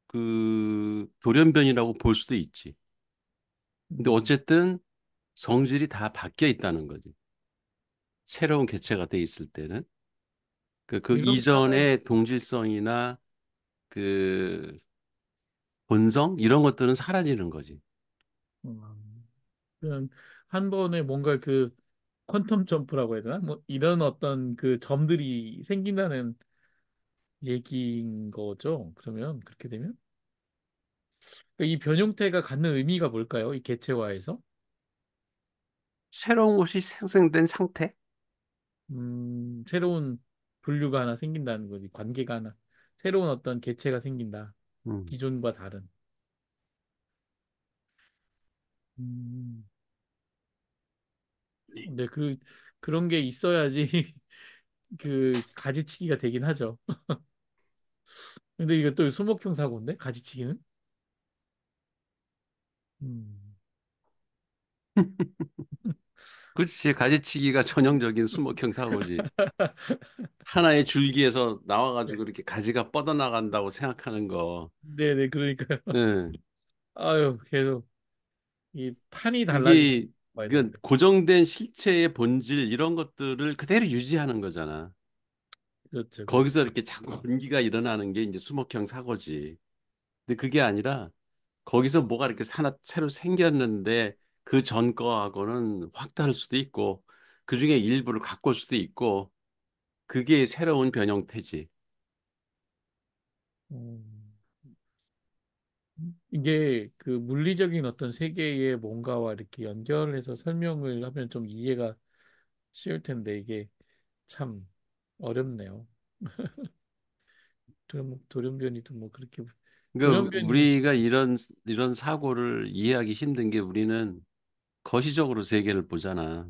그 돌연변이라고 볼 수도 있지. 근데 음, 어쨌든 성질이 다 바뀌어 있다는 거지. 새로운 개체가 돼 있을 때는 그 이렇게 하면, 이전의 동질성이나 그 본성 이런 것들은 사라지는 거지. 그냥 한 번에 뭔가 그 퀀텀 점프라고 해야 되나? 뭐 이런 어떤 그 점들이 생긴다는 얘기인 거죠. 그러면 그렇게 되면 그러니까 이 변형태가 갖는 의미가 뭘까요? 이 개체화에서 새로운 것이 생성된 상태? 새로운 분류가 하나 생긴다는 거지. 관계가 하나 새로운 어떤 개체가 생긴다. 음. 기존과 다른. 음, 네. 근데 그런 게 있어야지 그 가지치기가 되긴 하죠. 근데 이거 또 수목형 사고인데 가지치기는? 음. 그렇지. 가지치기가 전형적인 수목형 사고지. 하나의 줄기에서 네. 나와가지고 이렇게 가지가 뻗어나간다고 생각하는 거. 네네, 그러니까요. 예. 아유, 계속 이 판이 달라지는 그게 거에 그 대해서. 고정된 실체의 본질 이런 것들을 그대로 유지하는 거잖아. 그렇죠, 거기서 그렇죠. 이렇게 자꾸 분기가 일어나는 게 이제 수목형 사고지. 근데 그게 아니라 거기서 뭐가 이렇게 하나 새로 생겼는데 그 전 거하고는 확 다를 수도 있고 그중에 일부를 갖고 올 수도 있고 그게 새로운 변형태지. 음. 이게 그 물리적인 어떤 세계의 뭔가와 이렇게 연결해서 설명을 하면 좀 이해가 쉬울 텐데 이게 참 어렵네요. 돌연변이도 뭐 그렇게 그러니까 돌연변이 우리가 이런 사고를 이해하기 힘든 게 우리는 거시적으로 세계를 보잖아.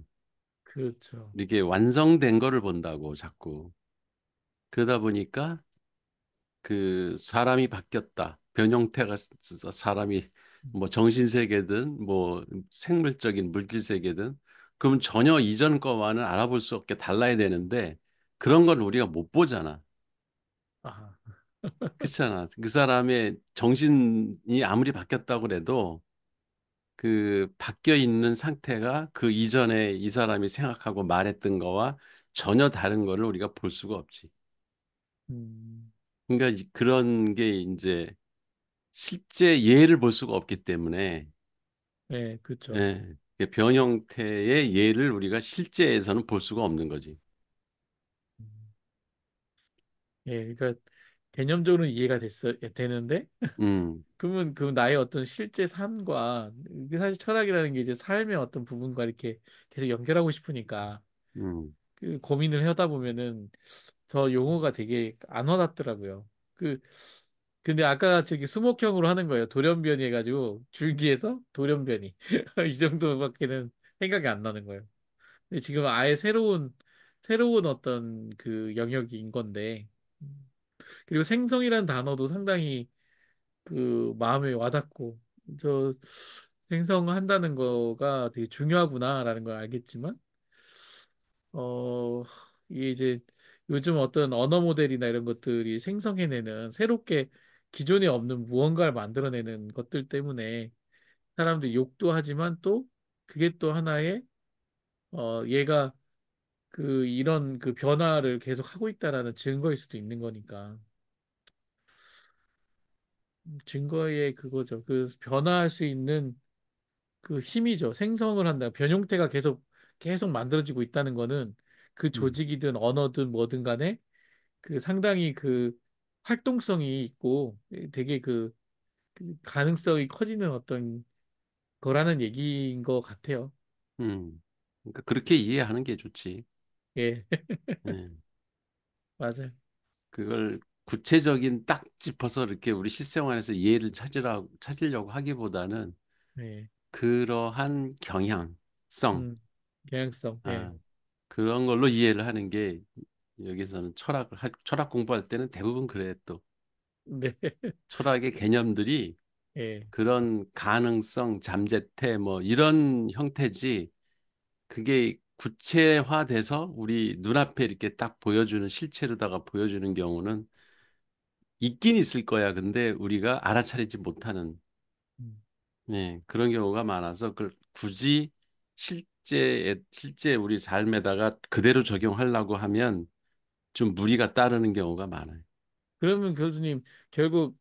그렇죠. 이게 완성된 거를 본다고 자꾸. 그러다 보니까 그 사람이 바뀌었다. 변형태가 사람이 뭐 정신 세계든 뭐 생물적인 물질 세계든 그럼 전혀 이전 거와는 알아볼 수 없게 달라야 되는데 그런 건 우리가 못 보잖아. 아, 그렇잖아. 그 사람의 정신이 아무리 바뀌었다고 그래도 그 바뀌어 있는 상태가 그 이전에 이 사람이 생각하고 말했던 거와 전혀 다른 거를 우리가 볼 수가 없지. 음, 그러니까 그런 게 이제 실제 예를 볼 수가 없기 때문에 네, 그렇죠. 예, 변 형태의 예를 우리가 실제에서는 볼 수가 없는 거지. 음. 예, 그러니까 개념적으로는 이해가 되는데 음, 그러면 그 나의 어떤 실제 삶과 이게 사실 철학이라는 게 이제 삶의 어떤 부분과 이렇게 계속 연결하고 싶으니까 음, 그 고민을 하다 보면은 저 용어가 되게 안 와닿더라고요. 그 근데 아까 저기 수목형으로 하는 거예요. 돌연변이 해가지고 줄기에서 돌연변이 이 정도밖에는 생각이 안 나는 거예요. 근데 지금 아예 새로운 어떤 그 영역인 건데 그리고 생성이라는 단어도 상당히 그 마음에 와닿고 저 생성한다는 거가 되게 중요하구나라는 걸 알겠지만 어 이게 이제 요즘 어떤 언어 모델이나 이런 것들이 생성해내는 새롭게 기존에 없는 무언가를 만들어내는 것들 때문에 사람들이 욕도 하지만 또 그게 또 하나의 얘가 그 이런 그 변화를 계속 하고 있다라는 증거일 수도 있는 거니까 증거의 그거죠. 그 변화할 수 있는 그 힘이죠. 생성을 한다. 변형태가 계속 만들어지고 있다는 거는 그 음, 조직이든 언어든 뭐든 간에 그 상당히 그 활동성이 있고 되게 그 가능성이 커지는 어떤 거라는 얘기인 것 같아요. 그러니까 그렇게 이해하는 게 좋지. 예, 예, 맞아요. 그걸 구체적인 딱 짚어서 이렇게 우리 실생활에서 이해를 찾으려고 하기보다는 예, 그러한 경향성, 음, 경향성. 예, 아, 그런 걸로 이해를 하는 게 여기서는 철학 공부할 때는 대부분 그래 또 네, 철학의 개념들이 예, 그런 가능성, 잠재태 뭐 이런 형태지 그게 구체화돼서 우리 눈앞에 이렇게 딱 보여주는 실체로다가 보여주는 경우는 있긴 있을 거야. 근데 우리가 알아차리지 못하는 음. 네, 그런 경우가 많아서 그걸 굳이 실제 우리 삶에다가 그대로 적용하려고 하면 좀 무리가 따르는 경우가 많아요. 그러면 교수님 결국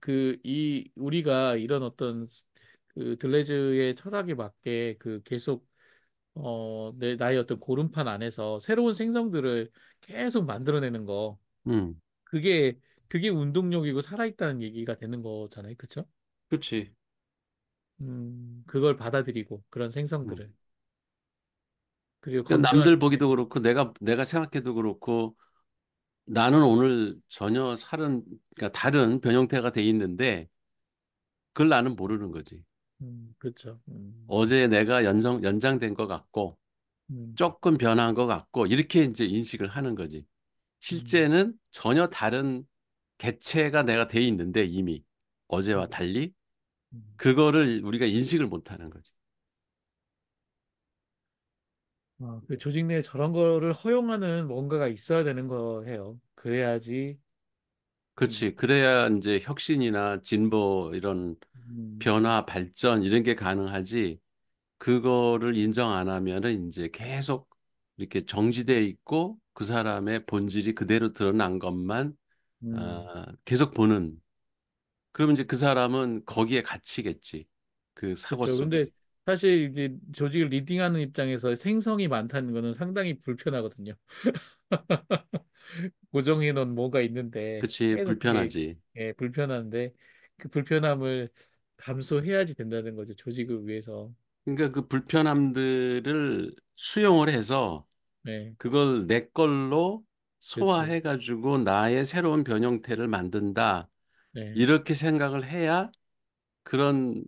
우리가 이런 어떤 들레즈의 철학에 맞게 계속 나의 어떤 고름판 안에서 새로운 생성들을 계속 만들어내는 거 음, 그게 그게 운동력이고 살아있다는 얘기가 되는 거잖아요, 그렇죠? 그렇지. 그걸 받아들이고 그런 음. 생성들을 그리고 그러니까 건강한 남들 삶을 보기도 그렇고 내가 생각해도 그렇고 나는 오늘 전혀 그러니까 다른 변형태가 돼 있는데 그걸 나는 모르는 거지. 그렇죠. 어제 내가 연장된 것 같고 음, 조금 변한 것 같고 이렇게 이제 인식을 하는 거지. 음, 실제는 전혀 다른 개체가 내가 돼 있는데 이미 어제와 음, 달리 음. 그거를 우리가 인식을 못 하는 거지. 그 조직 내에 저런 거를 허용하는 뭔가가 있어야 되는 거예요. 그래야지. 음, 그렇지. 그래야 이제 혁신이나 진보 이런 음, 변화, 발전 이런 게 가능하지. 그거를 인정 안 하면은 이제 계속 이렇게 정지돼 있고 그 사람의 본질이 그대로 드러난 것만 음. 계속 보는. 그러면 이제 그 사람은 거기에 갇히겠지. 그 사고 그렇죠. 근데 속에. 사실 이제 조직을 리딩하는 입장에서 생성이 많다는 거는 상당히 불편하거든요. 고정해 놓은 뭐가 있는데 그치, 계속 그게 불편하지. 불편한데 그 불편함을 감수해야지 된다는 거죠. 조직을 위해서. 그러니까 그 불편함들을 수용을 해서 네, 그걸 내 걸로 그렇지. 소화해가지고 나의 새로운 변형태를 만든다. 네, 이렇게 생각을 해야 그런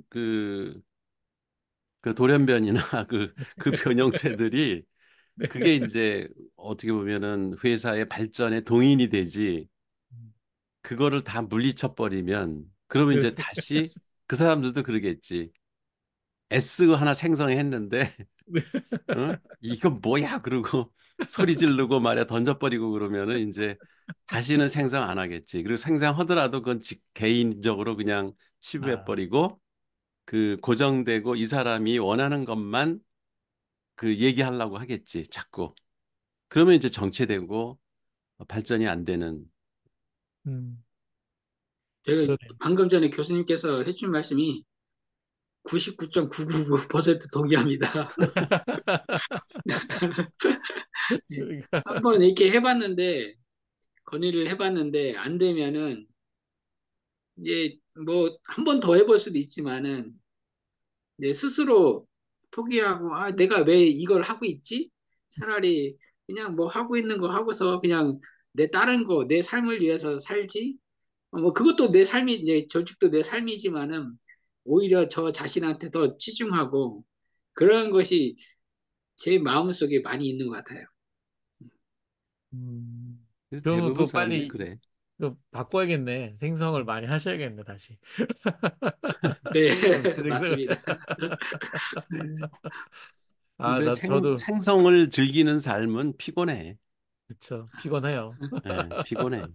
그 돌연변이나 그 변형태들이 네. 그게 이제 어떻게 보면은 회사의 발전에 동인이 되지. 그거를 다 물리쳐 버리면 그러면 이제 다시 그 사람들도 그러겠지. S 하나 생성했는데 어? 이거 뭐야? 그러고 소리 지르고 말이야 던져버리고 그러면은 이제 다시는 생성 안 하겠지. 그리고 생성하더라도 그건 개인적으로 그냥 아, 치부해버리고 그 고정되고 이 사람이 원하는 것만 그 얘기하려고 하겠지. 자꾸. 그러면 이제 정체되고 발전이 안 되는. 음, 제가 그러네. 방금 전에 교수님께서 해주신 말씀이 99.999% 동의합니다. 네. 그러니까, 한번 이렇게 해봤는데, 건의를 해봤는데, 안 되면은, 이제 뭐, 한 번 더 해볼 수도 있지만은, 이제 스스로 포기하고, 아, 내가 왜 이걸 하고 있지? 차라리 그냥 뭐 하고 있는 거 하고서 그냥 내 다른 거, 내 삶을 위해서 살지? 뭐 그것도 내 삶이, 이제 조직도 내 삶이지만은, 오히려 저 자신한테 더 치중하고, 그런 것이 제 마음속에 많이 있는 것 같아요. 음, 그래서 그러면 대부분 그거 사람들이 빨리 그래. 바꿔야겠네. 생성을 많이 하셔야겠네, 다시. 네, 정치 생성을. 맞습니다. 근데 저도, 생성을 즐기는 삶은 피곤해. 그쵸. 피곤해요. 예, 피곤해.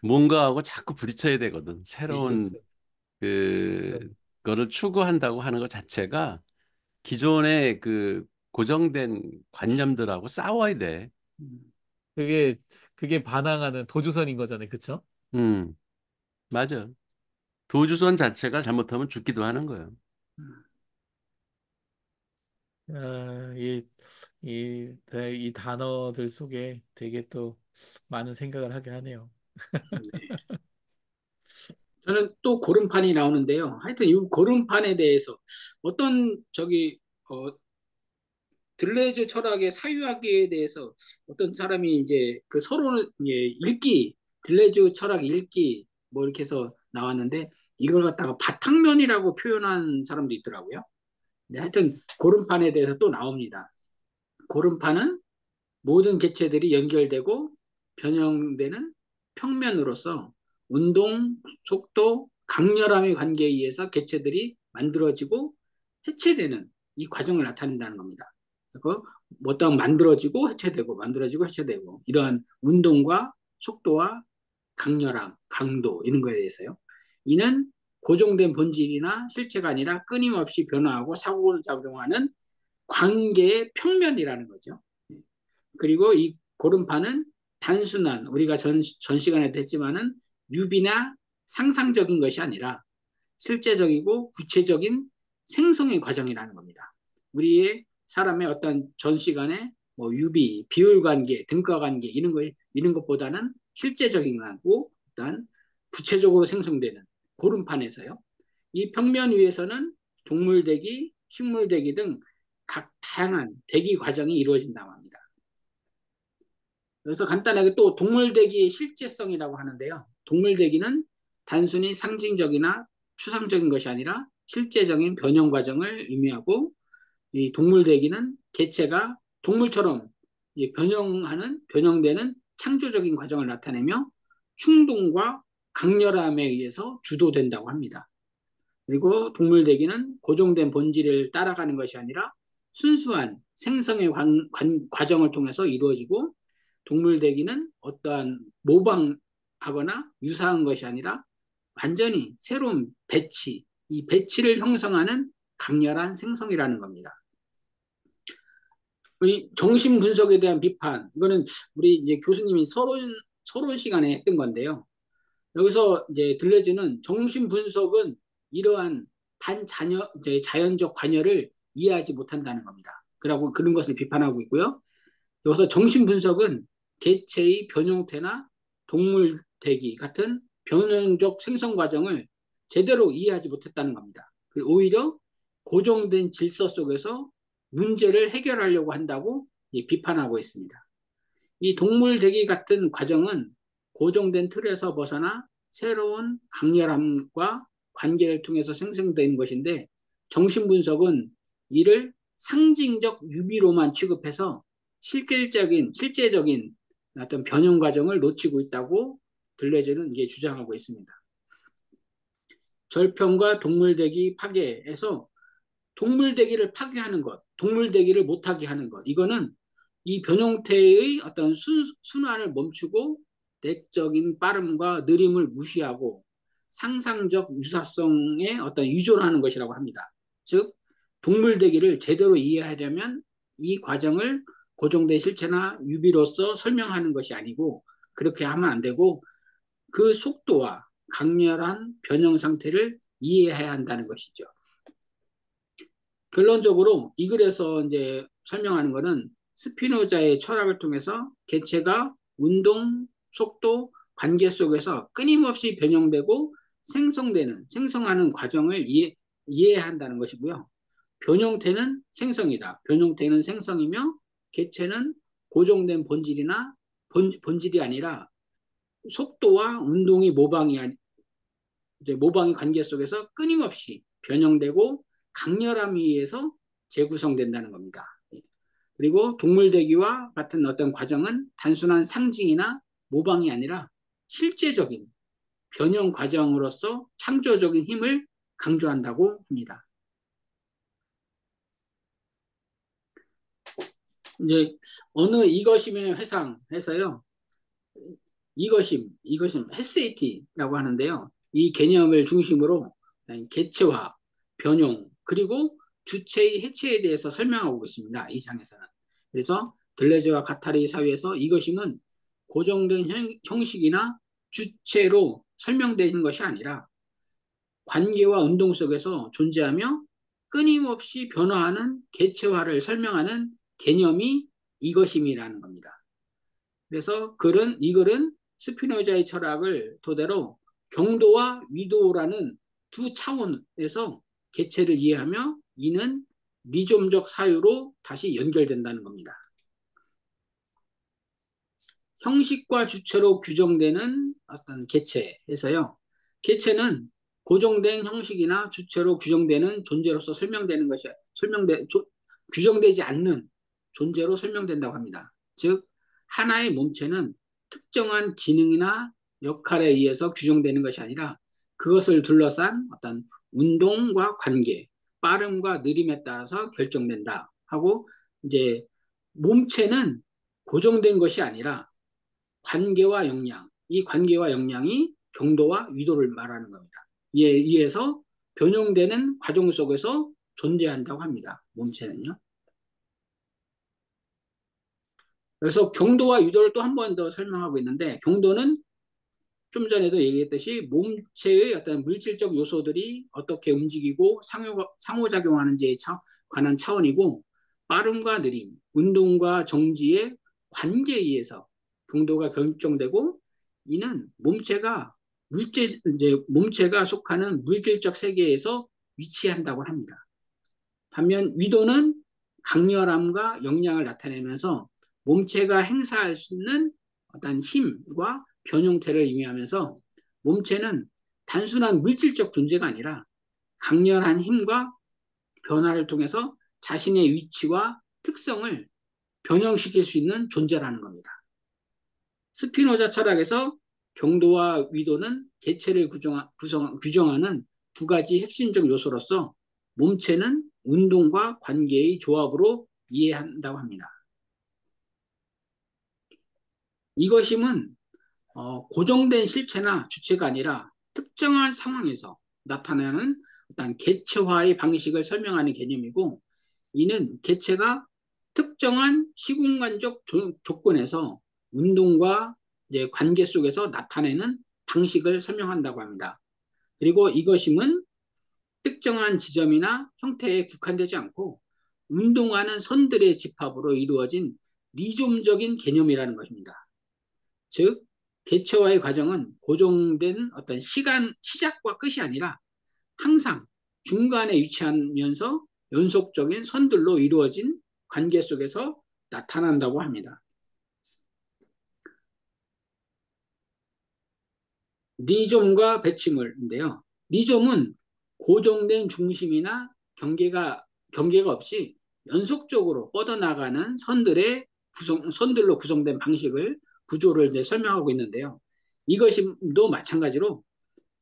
뭔가하고 자꾸 부딪혀야 되거든. 새로운 그렇죠. 그렇죠. 그 거를 추구한다고 하는 것 자체가 기존의 그 고정된 관념들하고 싸워야 돼. 그게, 그게 반항하는 도주선인 거잖아요. 그쵸? 음, 맞아. 도주선 자체가 잘못하면 죽기도 하는 거예요. 아, 이 단어들 속에 되게 또 많은 생각을 하게 하네요. 저는 또 고름판이 나오는데요. 하여튼 이 고름판에 대해서 어떤 들레즈 철학의 사유학에 대해서 어떤 사람이 이제 그 서론을 읽기, 들레즈 철학 읽기 뭐 이렇게 해서 나왔는데 이걸 갖다가 바탕면이라고 표현한 사람도 있더라고요. 네, 하여튼 고름판에 대해서 또 나옵니다. 고름판은 모든 개체들이 연결되고 변형되는 평면으로서 운동, 속도, 강렬함의 관계에 의해서 개체들이 만들어지고 해체되는 이 과정을 나타낸다는 겁니다. 그리고 어떤 만들어지고 해체되고 만들어지고 해체되고 이러한 운동과 속도와 강렬함, 강도 이런 거에 대해서요. 이는 고정된 본질이나 실체가 아니라 끊임없이 변화하고 상호작용하는 관계의 평면이라는 거죠. 그리고 이 고름파는 단순한 우리가 전 시간에도 했지만은 유비나 상상적인 것이 아니라 실제적이고 구체적인 생성의 과정이라는 겁니다. 우리의 사람의 어떤 전 시간에 뭐 유비, 비율 관계, 등가 관계 이런 것보다는 실제적인 거고 일단 구체적으로 생성되는 고름판에서요. 이 평면 위에서는 동물대기, 식물대기 등 각 다양한 대기 과정이 이루어진다고 합니다. 그래서 간단하게 또 동물대기의 실제성이라고 하는데요. 동물대기는 단순히 상징적이나 추상적인 것이 아니라 실제적인 변형 과정을 의미하고 이 동물대기는 개체가 동물처럼 변형되는 창조적인 과정을 나타내며 충동과 강렬함에 의해서 주도된다고 합니다. 그리고 동물대기는 고정된 본질을 따라가는 것이 아니라 순수한 생성의 과정을 통해서 이루어지고 동물대기는 어떠한 모방하거나 유사한 것이 아니라 완전히 새로운 배치, 이 배치를 형성하는 강렬한 생성이라는 겁니다. 이 정신 분석에 대한 비판, 이거는 우리 이제 교수님이 서론 시간에 했던 건데요. 여기서 이제 들레즈는 정신 분석은 이러한 자연적 관여를 이해하지 못한다는 겁니다. 그러고 그런 것을 비판하고 있고요. 여기서 정신 분석은 개체의 변형태나 동물 대기 같은 변형적 생성 과정을 제대로 이해하지 못했다는 겁니다. 오히려 고정된 질서 속에서 문제를 해결하려고 한다고 비판하고 있습니다. 이 동물 대기 같은 과정은 고정된 틀에서 벗어나 새로운 강렬함과 관계를 통해서 생성된 것인데 정신분석은 이를 상징적 유비로만 취급해서 실제적인 어떤 변형 과정을 놓치고 있다고 들레즈는 이게 주장하고 있습니다. 절편과 동물대기 파괴에서 동물대기를 파괴하는 것, 동물대기를 못하게 하는 것, 이거는 이 변형태의 어떤 순환을 멈추고 내적인 빠름과 느림을 무시하고 상상적 유사성에 어떤 의존하는 것이라고 합니다. 즉 동물대기를 제대로 이해하려면 이 과정을 고정된 실체나 유비로서 설명하는 것이 아니고 그렇게 하면 안 되고 그 속도와 강렬한 변형 상태를 이해해야 한다는 것이죠. 결론적으로 이 글에서 이제 설명하는 것은 스피노자의 철학을 통해서 개체가 운동, 속도, 관계 속에서 끊임없이 변형되고 생성하는 과정을 이해해야 한다는 것이고요. 변형태는 생성이다. 변형태는 생성이며 개체는 고정된 본질이 아니라 속도와 운동의 모방이 관계 속에서 끊임없이 변형되고 강렬함에 의해서 재구성된다는 겁니다. 그리고 동물대기와 같은 어떤 과정은 단순한 상징이나 모방이 아니라 실제적인 변형 과정으로서 창조적인 힘을 강조한다고 합니다. 이제 어느 이것임의 회상에서요. 이것임 헤세이티라고 하는데요. 이 개념을 중심으로 개체화, 변형, 그리고 주체의 해체에 대해서 설명하고 있습니다. 이 장에서는. 그래서 들레즈와 가타리 사회에서 이것임은 고정된 형식이나 주체로 설명되는 것이 아니라 관계와 운동 속에서 존재하며 끊임없이 변화하는 개체화를 설명하는 개념이 이것임이라는 겁니다. 그래서 이 글은 스피노자의 철학을 토대로 경도와 위도라는 두 차원에서 개체를 이해하며 이는 리좀적 사유로 다시 연결된다는 겁니다. 형식과 주체로 규정되는 어떤 개체에서요. 개체는 고정된 형식이나 주체로 규정되는 존재로서 규정되지 않는 존재로 설명된다고 합니다. 즉 하나의 몸체는 특정한 기능이나 역할에 의해서 규정되는 것이 아니라 그것을 둘러싼 어떤 운동과 관계, 빠름과 느림에 따라서 결정된다 하고 이제 몸체는 고정된 것이 아니라 관계와 역량, 이 관계와 역량이 경도와 위도를 말하는 겁니다. 이에 의해서 변형되는 과정 속에서 존재한다고 합니다. 몸체는요. 그래서 경도와 위도를 또 한 번 더 설명하고 있는데, 경도는 좀 전에도 얘기했듯이 몸체의 어떤 물질적 요소들이 어떻게 움직이고 상호작용하는지에 관한 차원이고, 빠름과 느림, 운동과 정지의 관계에 의해서 경도가 결정되고, 이는 몸체가 속하는 물질적 세계에서 위치한다고 합니다. 반면 위도는 강렬함과 역량을 나타내면서 몸체가 행사할 수 있는 어떤 힘과 변형태를 의미하면서, 몸체는 단순한 물질적 존재가 아니라 강렬한 힘과 변화를 통해서 자신의 위치와 특성을 변형시킬 수 있는 존재라는 겁니다. 스피노자 철학에서 경도와 위도는 개체를 규정하는 두 가지 핵심적 요소로서 몸체는 운동과 관계의 조합으로 이해한다고 합니다. 이것임은 고정된 실체나 주체가 아니라 특정한 상황에서 나타나는 어떤 개체화의 방식을 설명하는 개념이고, 이는 개체가 특정한 시공간적 조건에서 운동과 이제 관계 속에서 나타내는 방식을 설명한다고 합니다. 그리고 이것임은 특정한 지점이나 형태에 국한되지 않고 운동하는 선들의 집합으로 이루어진 리좀적인 개념이라는 것입니다. 즉, 개체화의 과정은 고정된 어떤 시작과 끝이 아니라 항상 중간에 위치하면서 연속적인 선들로 이루어진 관계 속에서 나타난다고 합니다. 리좀과 배치물인데요. 리좀은 고정된 중심이나 경계가 없이 연속적으로 뻗어나가는 선들로 구성된 구조를 이제 설명하고 있는데요. 이것도 마찬가지로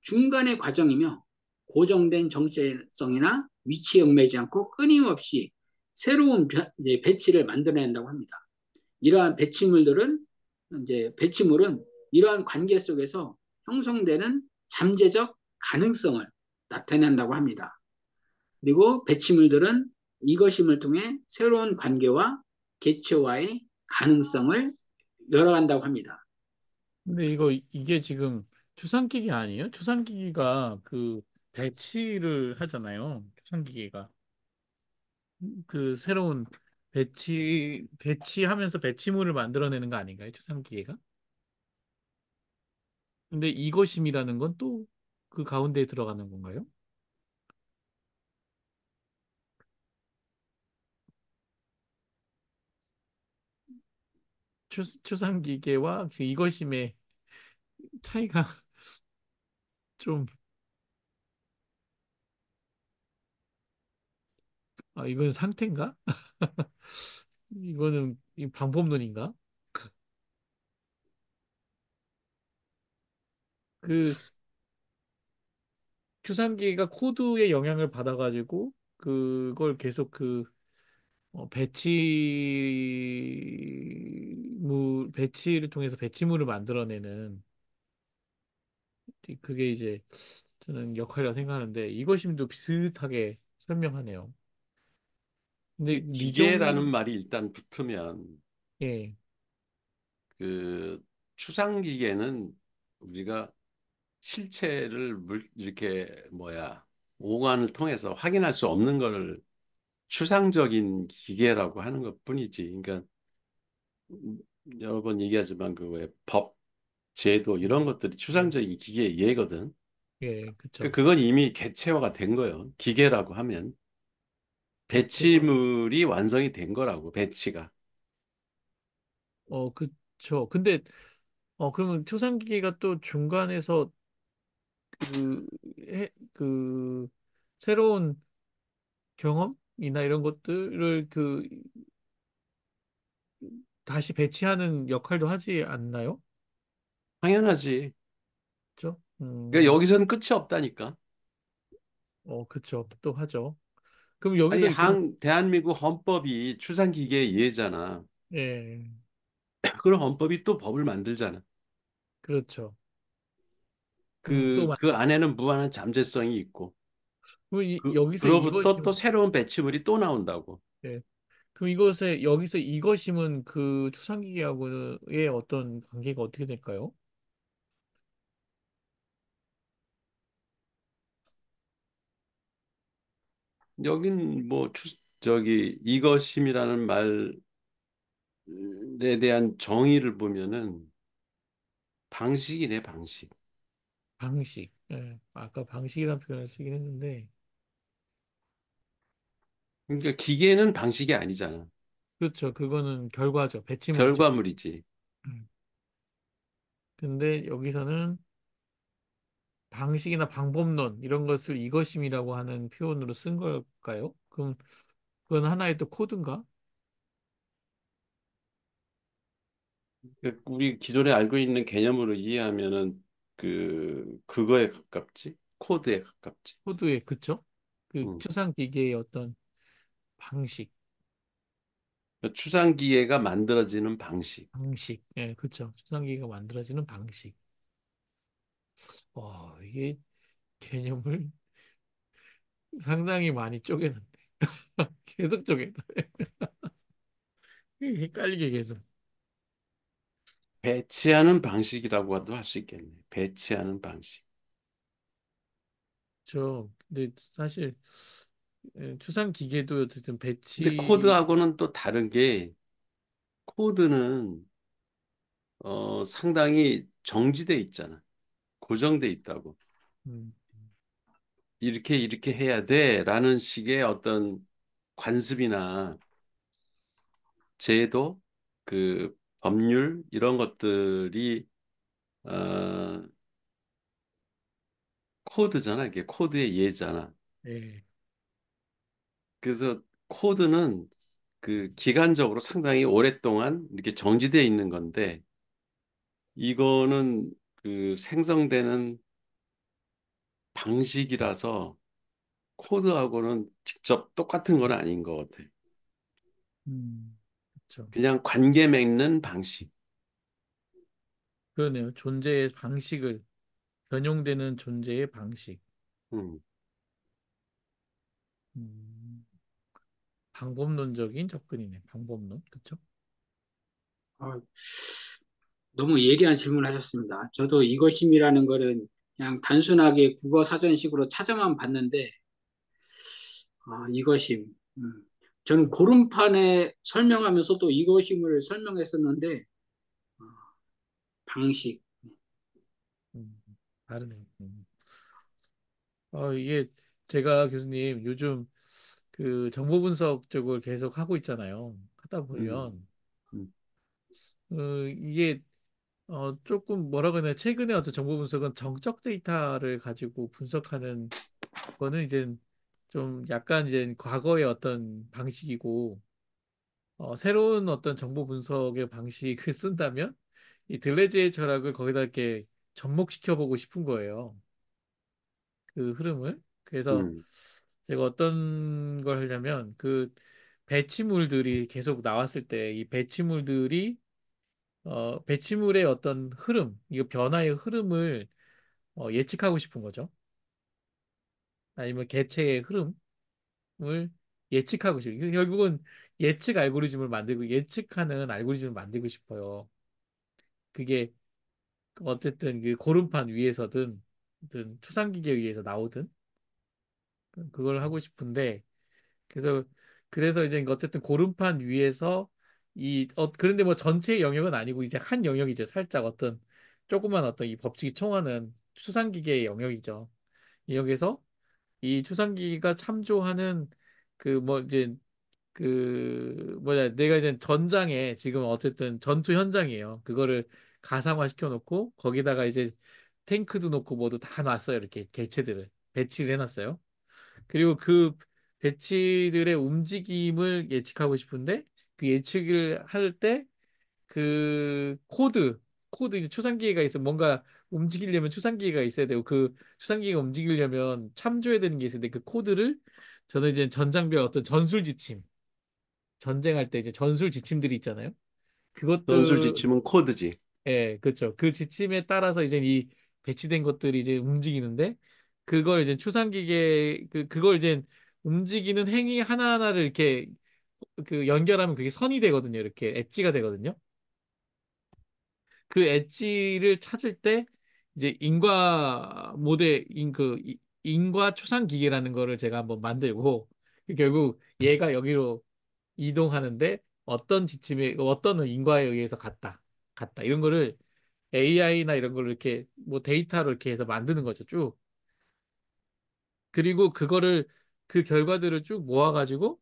중간의 과정이며 고정된 정체성이나 위치에 얽매이지 않고 끊임없이 새로운 배치를 만들어낸다고 합니다. 이러한 배치물은 이러한 관계 속에서 형성되는 잠재적 가능성을 나타낸다고 합니다. 그리고 배치물들은 이것임을 통해 새로운 관계와 개체와의 가능성을 열어간다고 합니다. 근데 이게 지금 추상기기 아니에요? 추상기기가 그 배치를 하잖아요. 추상기기가 그 새로운 배치하면서 배치물을 만들어내는 거 아닌가요? 추상기계가? 근데 이것임이라는 건 또 그 가운데에 들어가는 건가요? 추상기계와 그 이것임의 차이가 좀, 이건 상태인가? 이거는 이 방법론인가? 그 추상기계가 코드의 영향을 받아가지고 그걸 계속 배치를 통해서 배치물을 만들어내는 그게 이제 저는 역할이라고 생각하는데 이것임도 비슷하게 설명하네요. 근데 기계라는 리좀 말이 일단 붙으면 예, 그 추상기계는 우리가 실체를 이렇게 오관을 통해서 확인할 수 없는 걸 추상적인 기계라고 하는 것뿐이지. 그러니까 여러 번 얘기하지만 그 왜 법, 제도 이런 것들이 예, 추상적인 기계의 예거든. 예, 그쵸. 그건 이미 개체화가 된 거예요. 기계라고 하면 개체화. 배치물이 완성이 된 거라고, 배치가. 그쵸. 근데 그러면 초상기계가 또 중간에서 그, 그 새로운 경험이나 이런 것들을 다시 배치하는 역할도 하지 않나요? 당연하지. 그죠? 그러니까 여기서는 끝이 없다니까. 그쵸. 또 하죠. 그럼 아니, 여기서 그럼 대한민국 헌법이 추상기계의 예잖아. 예, 그럼 헌법이 또 법을 만들잖아. 그렇죠. 또 그 안에는 무한한 잠재성이 있고, 그럼 여기서 그로부터 또 이것이면 새로운 배치물이 또 나온다고. 예. 그럼 이것에 여기서 이것이면 그 추상기계하고의 어떤 관계가 어떻게 될까요? 여긴 뭐, 이것임이라는 말에 대한 정의를 보면은 방식이네, 방식. 방식. 예. 아까 방식이라는 표현을 쓰긴 했는데 그러니까 기계는 방식이 아니잖아. 그렇죠. 그거는 결과죠. 배치물이죠. 결과물이지. 음. 근데 여기서는 방식이나 방법론 이런 것을 이것임이라고 하는 표현으로 쓴 걸까요? 그럼 그건 하나의 또 코드인가? 그러니까 우리 기존에 알고 있는 개념으로 이해하면은 그거에 가깝지? 코드에 가깝지. 코드에 그쵸? 그 음. 추상기계의 어떤 방식, 그러니까 추상기계가 만들어지는 방식. 방식. 예, 그쵸. 추상기계가 만들어지는 방식. 이게 개념을 상당히 많이 쪼개는데. 계속 쪼갠다. 헷갈리게 계속. 배치하는 방식이라고도 할 수 있겠네. 배치하는 방식. 근데 사실 추상기계도 어쨌든 근데 배치, 코드하고는 또 다른 게 코드는 상당히 정지돼 있잖아. 고정돼 있다고. 음, 이렇게 이렇게 해야 돼라는 식의 어떤 관습이나 제도, 법률 이런 것들이 어, 코드잖아. 이게 코드의 예잖아. 예, 그래서 코드는 기간적으로 상당히 오랫동안 이렇게 정지되어 있는 건데 이거는 생성되는 방식이라서 코드하고는 직접 똑같은 건 아닌 것 같아. 그렇죠. 그냥 관계 맺는 방식. 그러네요. 존재의 방식을 변용되는 존재의 방식. 음. 음, 방법론적인 접근이네. 방법론. 그렇죠? 어, 너무 예리한 질문을 하셨습니다. 저도 이것임이라는 거는 그냥 단순하게 국어 사전식으로 찾아만 봤는데, 이것임. 저는 고름판에 설명하면서도 이것임을 설명했었는데, 어, 방식. 음, 다르네. 이게 제가 교수님 요즘 그 정보 분석 쪽을 계속 하고 있잖아요. 하다 음. 보면 음. 이게 조금 뭐라 그러나 최근에 어떤 정보 분석은 정적 데이터를 가지고 분석하는 거는 이제 좀 약간 이제 과거의 어떤 방식이고 새로운 어떤 정보 분석의 방식을 쓴다면 이 들레즈의 철학을 거기다 이렇게 접목시켜 보고 싶은 거예요. 그 흐름을. 그래서 음. 제가 어떤 걸 하려면 그 배치물들이 계속 나왔을 때 이 배치물들이 배치물의 어떤 흐름, 이거 변화의 흐름을 예측하고 싶은 거죠. 아니면 개체의 흐름을 예측하고 싶어요. 그래서 결국은 예측 알고리즘을 만들고 예측하는 알고리즘을 만들고 싶어요. 그게 어쨌든 그 고름판 위에서든 추상기계 위에서 나오든 그걸 하고 싶은데 그래서 이제 어쨌든 고름판 위에서 그런데 뭐 전체 영역은 아니고 이제 한 영역이죠. 살짝 어떤 조그만 어떤 이 법칙이 통하는 추상기계의 영역이죠. 이 영역에서 이 추상기가 참조하는 그 뭐 이제 그 뭐냐 내가 이제 전장에 지금 어쨌든 전투 현장이에요. 그거를 가상화 시켜놓고 거기다가 이제 탱크도 놓고 뭐도 다 놨어요. 이렇게 개체들을 배치를 해놨어요. 그리고 그 배치들의 움직임을 예측하고 싶은데 그 예측을 할 때 그 이제 추상기계가 있어 뭔가 움직이려면 추상기계가 있어야 되고 그 추상기계가 움직이려면 참조해야 되는 게 있는데 그 코드를 저는 이제 전장별 어떤 전술 지침 전쟁할 때 이제 전술 지침들이 있잖아요. 전술 그것들 지침은 코드지. 예, 그렇죠. 그 지침에 따라서 이제 이 배치된 것들이 이제 움직이는데 그걸 이제 추상기계 그걸 이제 움직이는 행위 하나하나를 이렇게 그 연결하면 그게 선이 되거든요. 이렇게 엣지가 되거든요. 그 엣지를 찾을 때 이제 인과 추상 기계라는 거를 제가 한번 만들고 결국 얘가 여기로 이동하는데 어떤 지침에 어떤 인과에 의해서 갔다 이런 거를 AI나 이런 걸 이렇게 뭐 데이터로 이렇게 해서 만드는 거죠 쭉. 그리고 그 결과들을 쭉 모아가지고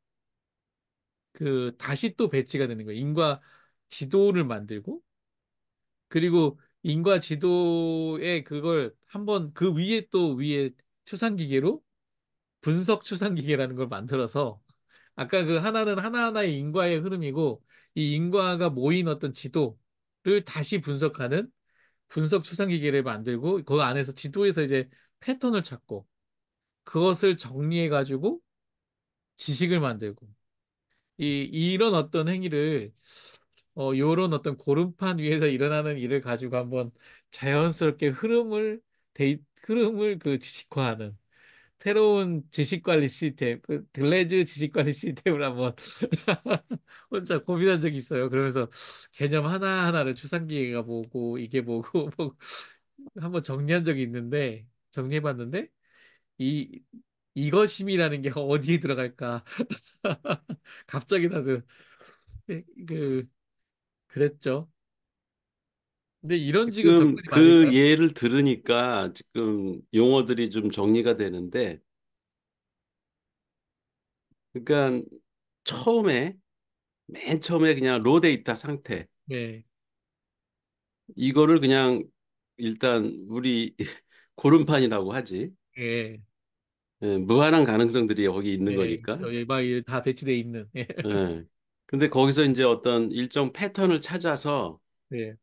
그 다시 또 배치가 되는 거예요. 인과 지도를 만들고 그리고 인과 지도에 그걸 한번 그 위에 또 위에 추상기계로 분석 추상기계라는 걸 만들어서 아까 그 하나는 하나하나의 인과의 흐름이고 이 인과가 모인 어떤 지도를 다시 분석하는 분석 추상기계를 만들고 그 안에서 지도에서 이제 패턴을 찾고 그것을 정리해 가지고 지식을 만들고 이런 어떤 행위를 요런 어떤 고름판 위에서 일어나는 일을 가지고 한번 자연스럽게 흐름을 그 지식화하는 새로운 지식 관리 시스템, 그 들레즈 지식 관리 시스템을 한번 혼자 고민한 적이 있어요. 그러면서 개념 하나하나를 추상기계가 보고 이게 보고 뭐 한번 정리한 적이 있는데 정리해봤는데 이 이것임이라는 게 어디에 들어갈까? 갑자기 나도 그 그랬죠. 근데 이런 지금 지금 접근이 그 맞을까요? 예를 들으니까 지금 용어들이 좀 정리가 되는데, 그러니까 처음에, 맨 처음에 그냥 로 데이터 상태, 네, 이거를 그냥 일단 우리 고름판이라고 하지. 예, 예, 무한한 가능성들이 거기 있는 예, 거니까. 저희 막다 배치돼 있는, 예, 예. 근데 거기서 이제 어떤 일정 패턴을 찾아서 네,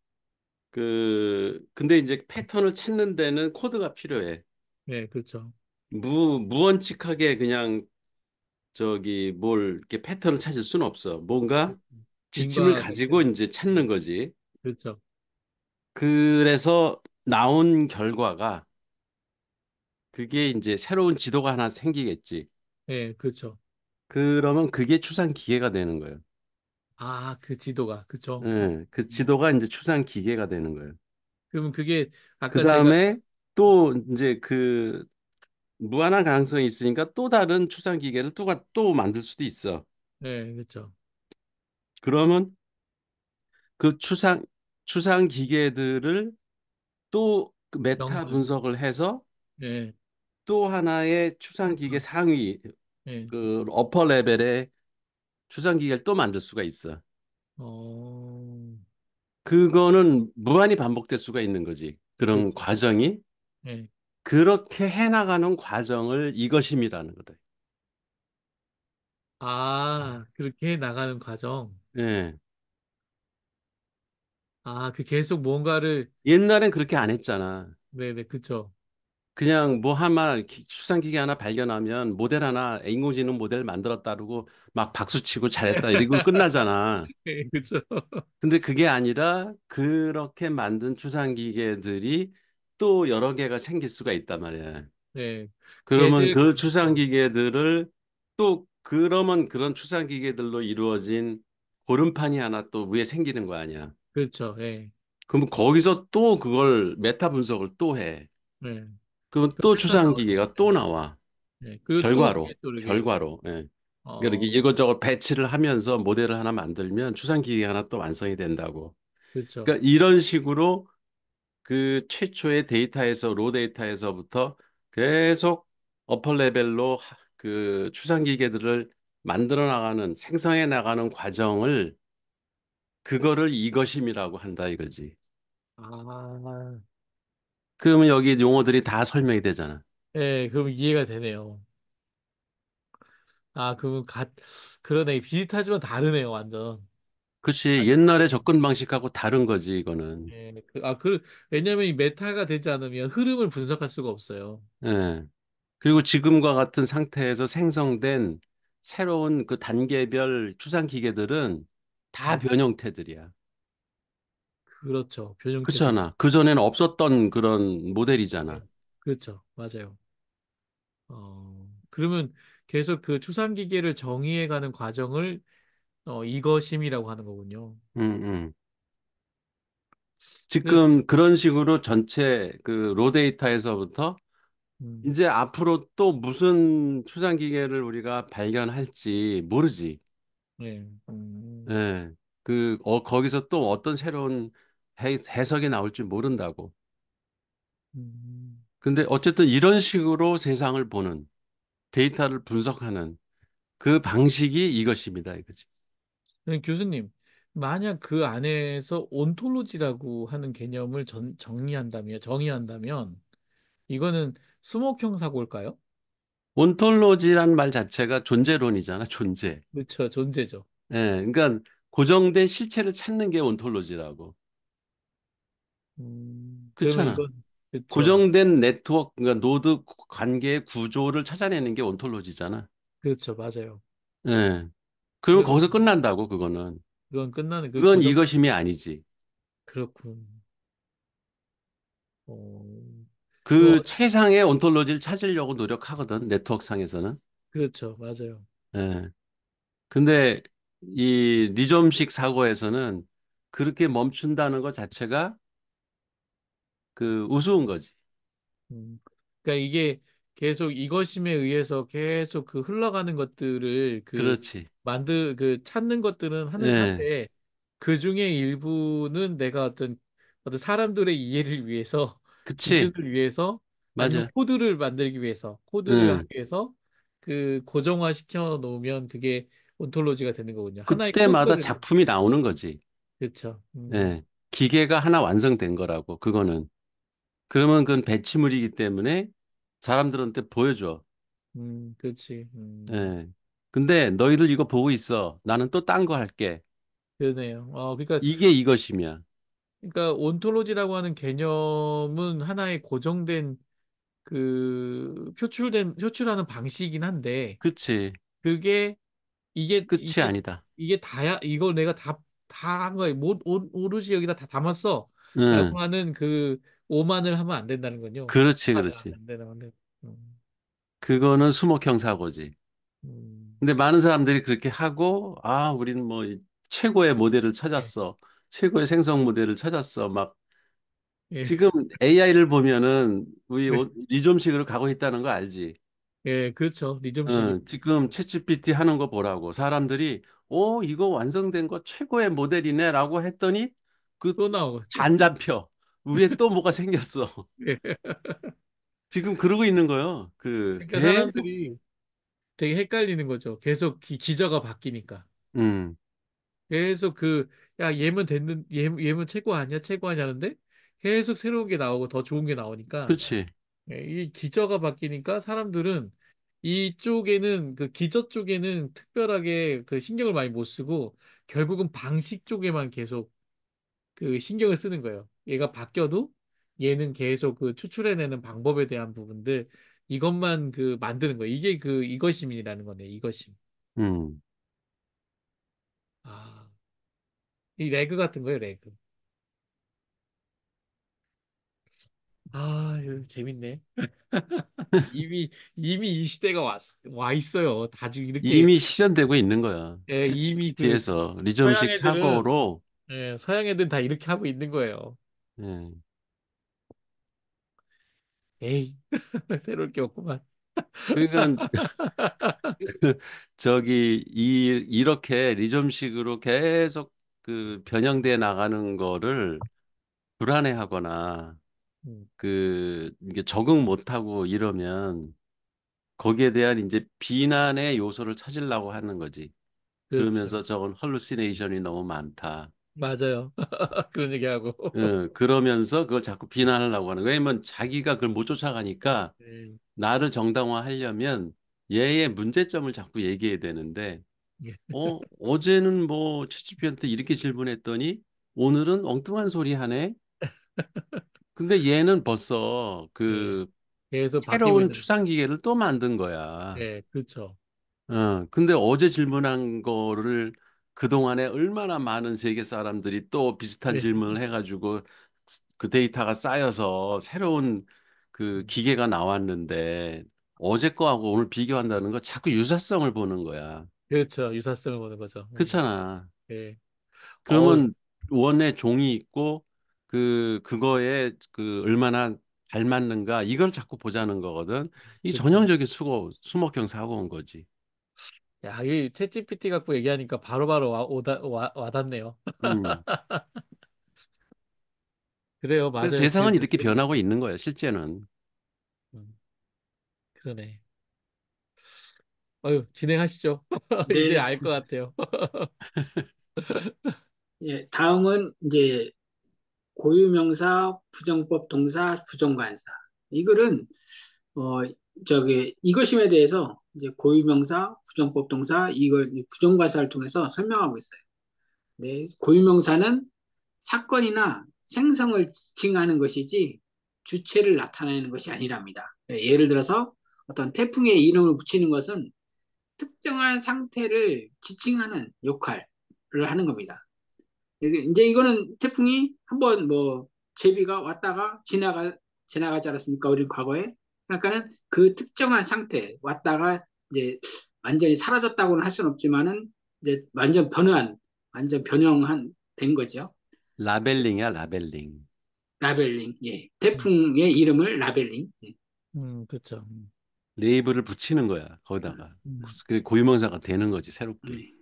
근데 이제 패턴을 찾는 데는 코드가 필요해. 네, 그렇죠. 무원칙하게 그냥 뭘 이렇게 패턴을 찾을 수는 없어. 뭔가 지침을 인과가 가지고 있어요. 이제 찾는 네, 거지. 그렇죠. 그래서 나온 결과가 그게 이제 새로운 지도가 하나 생기겠지. 네, 그렇죠. 그러면 그게 추상 기계가 되는 거예요. 아, 그 지도가, 그렇죠. 예, 그 지도가 이제 추상 기계가 되는 거예요. 그러면 그게 그 아까 제가, 다음에 또 이제 그 무한한 가능성이 있으니까 또 다른 추상 기계를 또 만들 수도 있어. 네, 그렇죠. 그러면 그 추상 기계들을 또그 메타 연구, 분석을 해서 네, 또 하나의 추상 기계 패턴, 상위 네, 그 어퍼 레벨의 추상 기계를 또 만들 수가 있어. 어, 그거는 무한히 반복될 수가 있는 거지. 그런 그렇죠. 과정이 네. 그렇게 해나가는 과정을 이것임이라는 거다. 아, 그렇게 나가는 과정. 예. 아, 그 계속 뭔가를, 옛날엔 그렇게 안 했잖아. 네네, 그쵸. 그냥 뭐 하나 추상기계 하나 발견하면 모델 하나 인공지능 모델 만들었다 그러고 막 박수치고 잘했다 이러고 끝나잖아. 네, 그쵸. 근데 그게 아니라 그렇게 만든 추상기계들이 또 여러 개가 생길 수가 있단 말이야. 네. 그러면 걔들, 그 추상기계들을 또 그러면 그런 추상기계들로 이루어진 고름판이 하나 또 위에 생기는 거 아니야. 그렇죠. 예. 그럼 거기서 또 그걸 메타 분석을 또 해. 네. 그럼 그 또 패턴 나오죠. 추상기계가 또 나와. 네. 그리고 또 그게 결과로, 또 이렇게, 결과로. 예. 그러니까 어, 이렇게 이것저것 배치를 하면서 모델을 하나 만들면 추상기계 하나 또 완성이 된다고. 그렇죠. 그러니까 이런 식으로 그 최초의 데이터에서 로 데이터에서부터 계속 어퍼 레벨로 그 추상기계들을 만들어 나가는 생성해 나가는 과정을 그거를 이것임이라고 한다 이거지. 아, 그러면 여기 용어들이 다 설명이 되잖아. 예, 그럼 이해가 되네요. 그러네. 비슷하지만 다르네요, 완전. 그렇지. 옛날에 마지막에, 접근 방식하고 다른 거지 이거는. 예, 왜냐면 이 메타가 되지 않으면 흐름을 분석할 수가 없어요. 예. 그리고 지금과 같은 상태에서 생성된 새로운 그 단계별 추상 기계들은 다 음, 변형태들이야. 그렇죠. 변형체도. 그렇잖아. 그전에는 없었던 그런 네. 모델이잖아. 그렇죠. 맞아요. 그러면 계속 그 추상기계를 정의해가는 과정을 이거심이라고 하는 거군요. 음, 음. 그, 지금 그런 식으로 전체 그 로데이터에서부터 음, 이제 앞으로 또 무슨 추상기계를 우리가 발견할지 모르지. 네, 예. 거기서 또 어떤 새로운 해석이 나올지 모른다고. 음. 근데 어쨌든 이런 식으로 세상을 보는 데이터를 분석하는 그 방식이 이것입니다. 이거지. 교수님, 만약 그 안에서 온톨로지라고 하는 개념을 정의한다면, 이거는 수목형 사고일까요? 온톨로지란 말 자체가 존재론이잖아, 존재. 그렇죠. 존재죠. 예. 그러니까 고정된 실체를 찾는 게 온톨로지라고. 그러면 그렇잖아. 이건, 그렇죠. 고정된 네트워크, 그러니까 노드 관계의 구조를 찾아내는 게 온톨로지잖아. 그렇죠. 맞아요. 예. 그러면 그러면 거기서 끝난다고, 그거는. 그건 끝나는 그 그건 고정, 이것임이 아니지. 그렇군. 어, 그 최상의 온톨로지를 찾으려고 노력하거든, 네트워크상에서는. 그렇죠. 맞아요. 예. 근데 이 리좀식 사고에서는 그렇게 멈춘다는 것 자체가 그 우스운 거지. 음. 그러니까 이게 계속 이것임에 의해서 계속 그 흘러가는 것들을 그렇지. 그 찾는 것들은 예. 하되 그 중에 일부는 내가 어떤 사람들의 이해를 위해서 그치. 기준을 위해서 아니면 맞아. 코드를 하기 응. 위해서 그 고정화 시켜 놓으면 그게 온톨로지가 되는 거군요. 하나의 그때마다 코드를 작품이 나오는 거지. 그렇죠. 예. 기계가 하나 완성된 거라고, 그거는. 그러면 그건 배치물이기 때문에 사람들한테 보여줘. 그렇지. 예. 근데 너희들 이거 보고 있어. 나는 또 딴 거 할게. 그러네요. 그러니까 이게 이것이면. 온톨로지라고 하는 개념은 하나의 고정된 표출하는 방식이긴 한데 그치. 그게 이게 끝이 이게 아니다. 이게 다야 이걸 내가 다 한 거야. 오롯이 여기다 다 담았어. 라고 응. 하는 그 오만을 하면 안 된다는 거죠. 그렇지, 맞아. 그렇지. 안 되는 건데. 음, 그거는 수목형 사고지. 음, 근데 많은 사람들이 그렇게 하고, 아, 우리는 뭐 최고의 모델을 예, 찾았어. 최고의 생성 모델을 찾았어. 막 예, 지금 AI를 보면은 우리 네, 리좀식으로 가고 있다는 거 알지? 예, 그렇죠. 리즘식이 지금 챗GPT 하는 거 보라고. 사람들이, 이거 완성된 거 최고의 모델이네라고 했더니 그 또 나오고. 안 잡혀. 위에 또 뭐가 생겼어. 예. 지금 그러고 있는 거예요. 그러니까 계속, 사람들이 되게 헷갈리는 거죠. 계속 기저가 바뀌니까. 음, 계속 야, 얘면 최고 아니야? 최고 아니냐는데 계속 새로운 게 나오고 더 좋은 게 나오니까 그렇지. 이 기저가 바뀌니까 사람들은 이쪽에는 그 기저 쪽에는 특별하게 그 신경을 많이 못 쓰고 결국은 방식 쪽에만 계속 그 신경을 쓰는 거예요. 얘가 바뀌어도 얘는 계속 그 추출해내는 방법에 대한 부분들 이것만 그 만드는 거예요. 이게 그 이거심이라는 거네. 이거심. 음. 아, 이 레그 같은 거예요. 레그. 이거 재밌네. 이미 이 시대가 와 있어요. 다 지금 이렇게, 이미 실현되고 있는 거야. 이미 챗GPT에서 리즘식 서양 애들은, 사고로, 서양 애들은 다 이렇게 하고 있는 거예요. 예. 에이, 새로울 게 없구만. 그러니까 이렇게 리즘식으로 계속 그 변형돼 나가는 거를 불안해하거나 음, 이게 적응 못하고 이러면 거기에 대한 이제 비난의 요소를 찾으려고 하는 거지. 그렇죠. 그러면서 저건 헐루시네이션이 너무 많다. 맞아요. 그런 얘기하고. 그러면서 그걸 자꾸 비난하려고 하는 거예요. 왜냐면 자기가 그걸 못 쫓아가니까 네. 나를 정당화하려면 얘의 문제점을 자꾸 얘기해야 되는데 예, 어제는 뭐 챗GPT한테 이렇게 질문했더니 오늘은 엉뚱한 소리 하네. 근데 얘는 벌써 예. 그 계속 바뀌고 새로운 있는. 추상기계를 또 만든 거야. 예, 그렇죠. 근데 어제 질문한 거를 그동안에 얼마나 많은 세계 사람들이 또 비슷한 네. 질문을 해가지고 그 데이터가 쌓여서 새로운 그 기계가 나왔는데 어제 거하고 오늘 비교한다는 거 자꾸 유사성을 보는 거야. 그렇죠. 유사성을 보는 거죠. 그렇잖아. 예. 어우, 그러면 원의 종이 있고 그거에 그 얼마나 닮았는가 이걸 자꾸 보자는 거거든. 이 그렇죠. 전형적인 수목형 사고인 거지. 야, 이 챗GPT 갖고 얘기하니까 바로바로 와닿네요. 음. 그래요. 그래서 맞아요. 세상은 이렇게 변하고 있는 거야, 실제는. 음, 그러네. 진행하시죠. 이제 네. 알 것 같아요. 예, 다음은 이제 고유명사, 부정법 동사, 부정관사. 이거는 어 이것임에 대해서 이제 고유명사, 부정법 동사 이걸 부정관사를 통해서 설명하고 있어요. 네, 고유명사는 사건이나 생성을 지칭하는 것이지 주체를 나타내는 것이 아니랍니다. 예를 들어서 어떤 태풍에 이름을 붙이는 것은 특정한 상태를 지칭하는 역할을 하는 겁니다. 이제 이거는 태풍이 한번 뭐 제비가 왔다가 지나가지 않았습니까? 우리 과거에. 그러니까는 그 특정한 상태 왔다가 이제 완전히 사라졌다고는 할 수는 없지만은 이제 완전 변형한 된 거죠. 라벨링이야, 라벨링. 라벨링. 예. 음, 태풍의 이름을 라벨링. 예. 그렇죠. 레이블을 붙이는 거야, 거기다가. 음, 그 고유명사가 되는 거지, 새롭게. 예.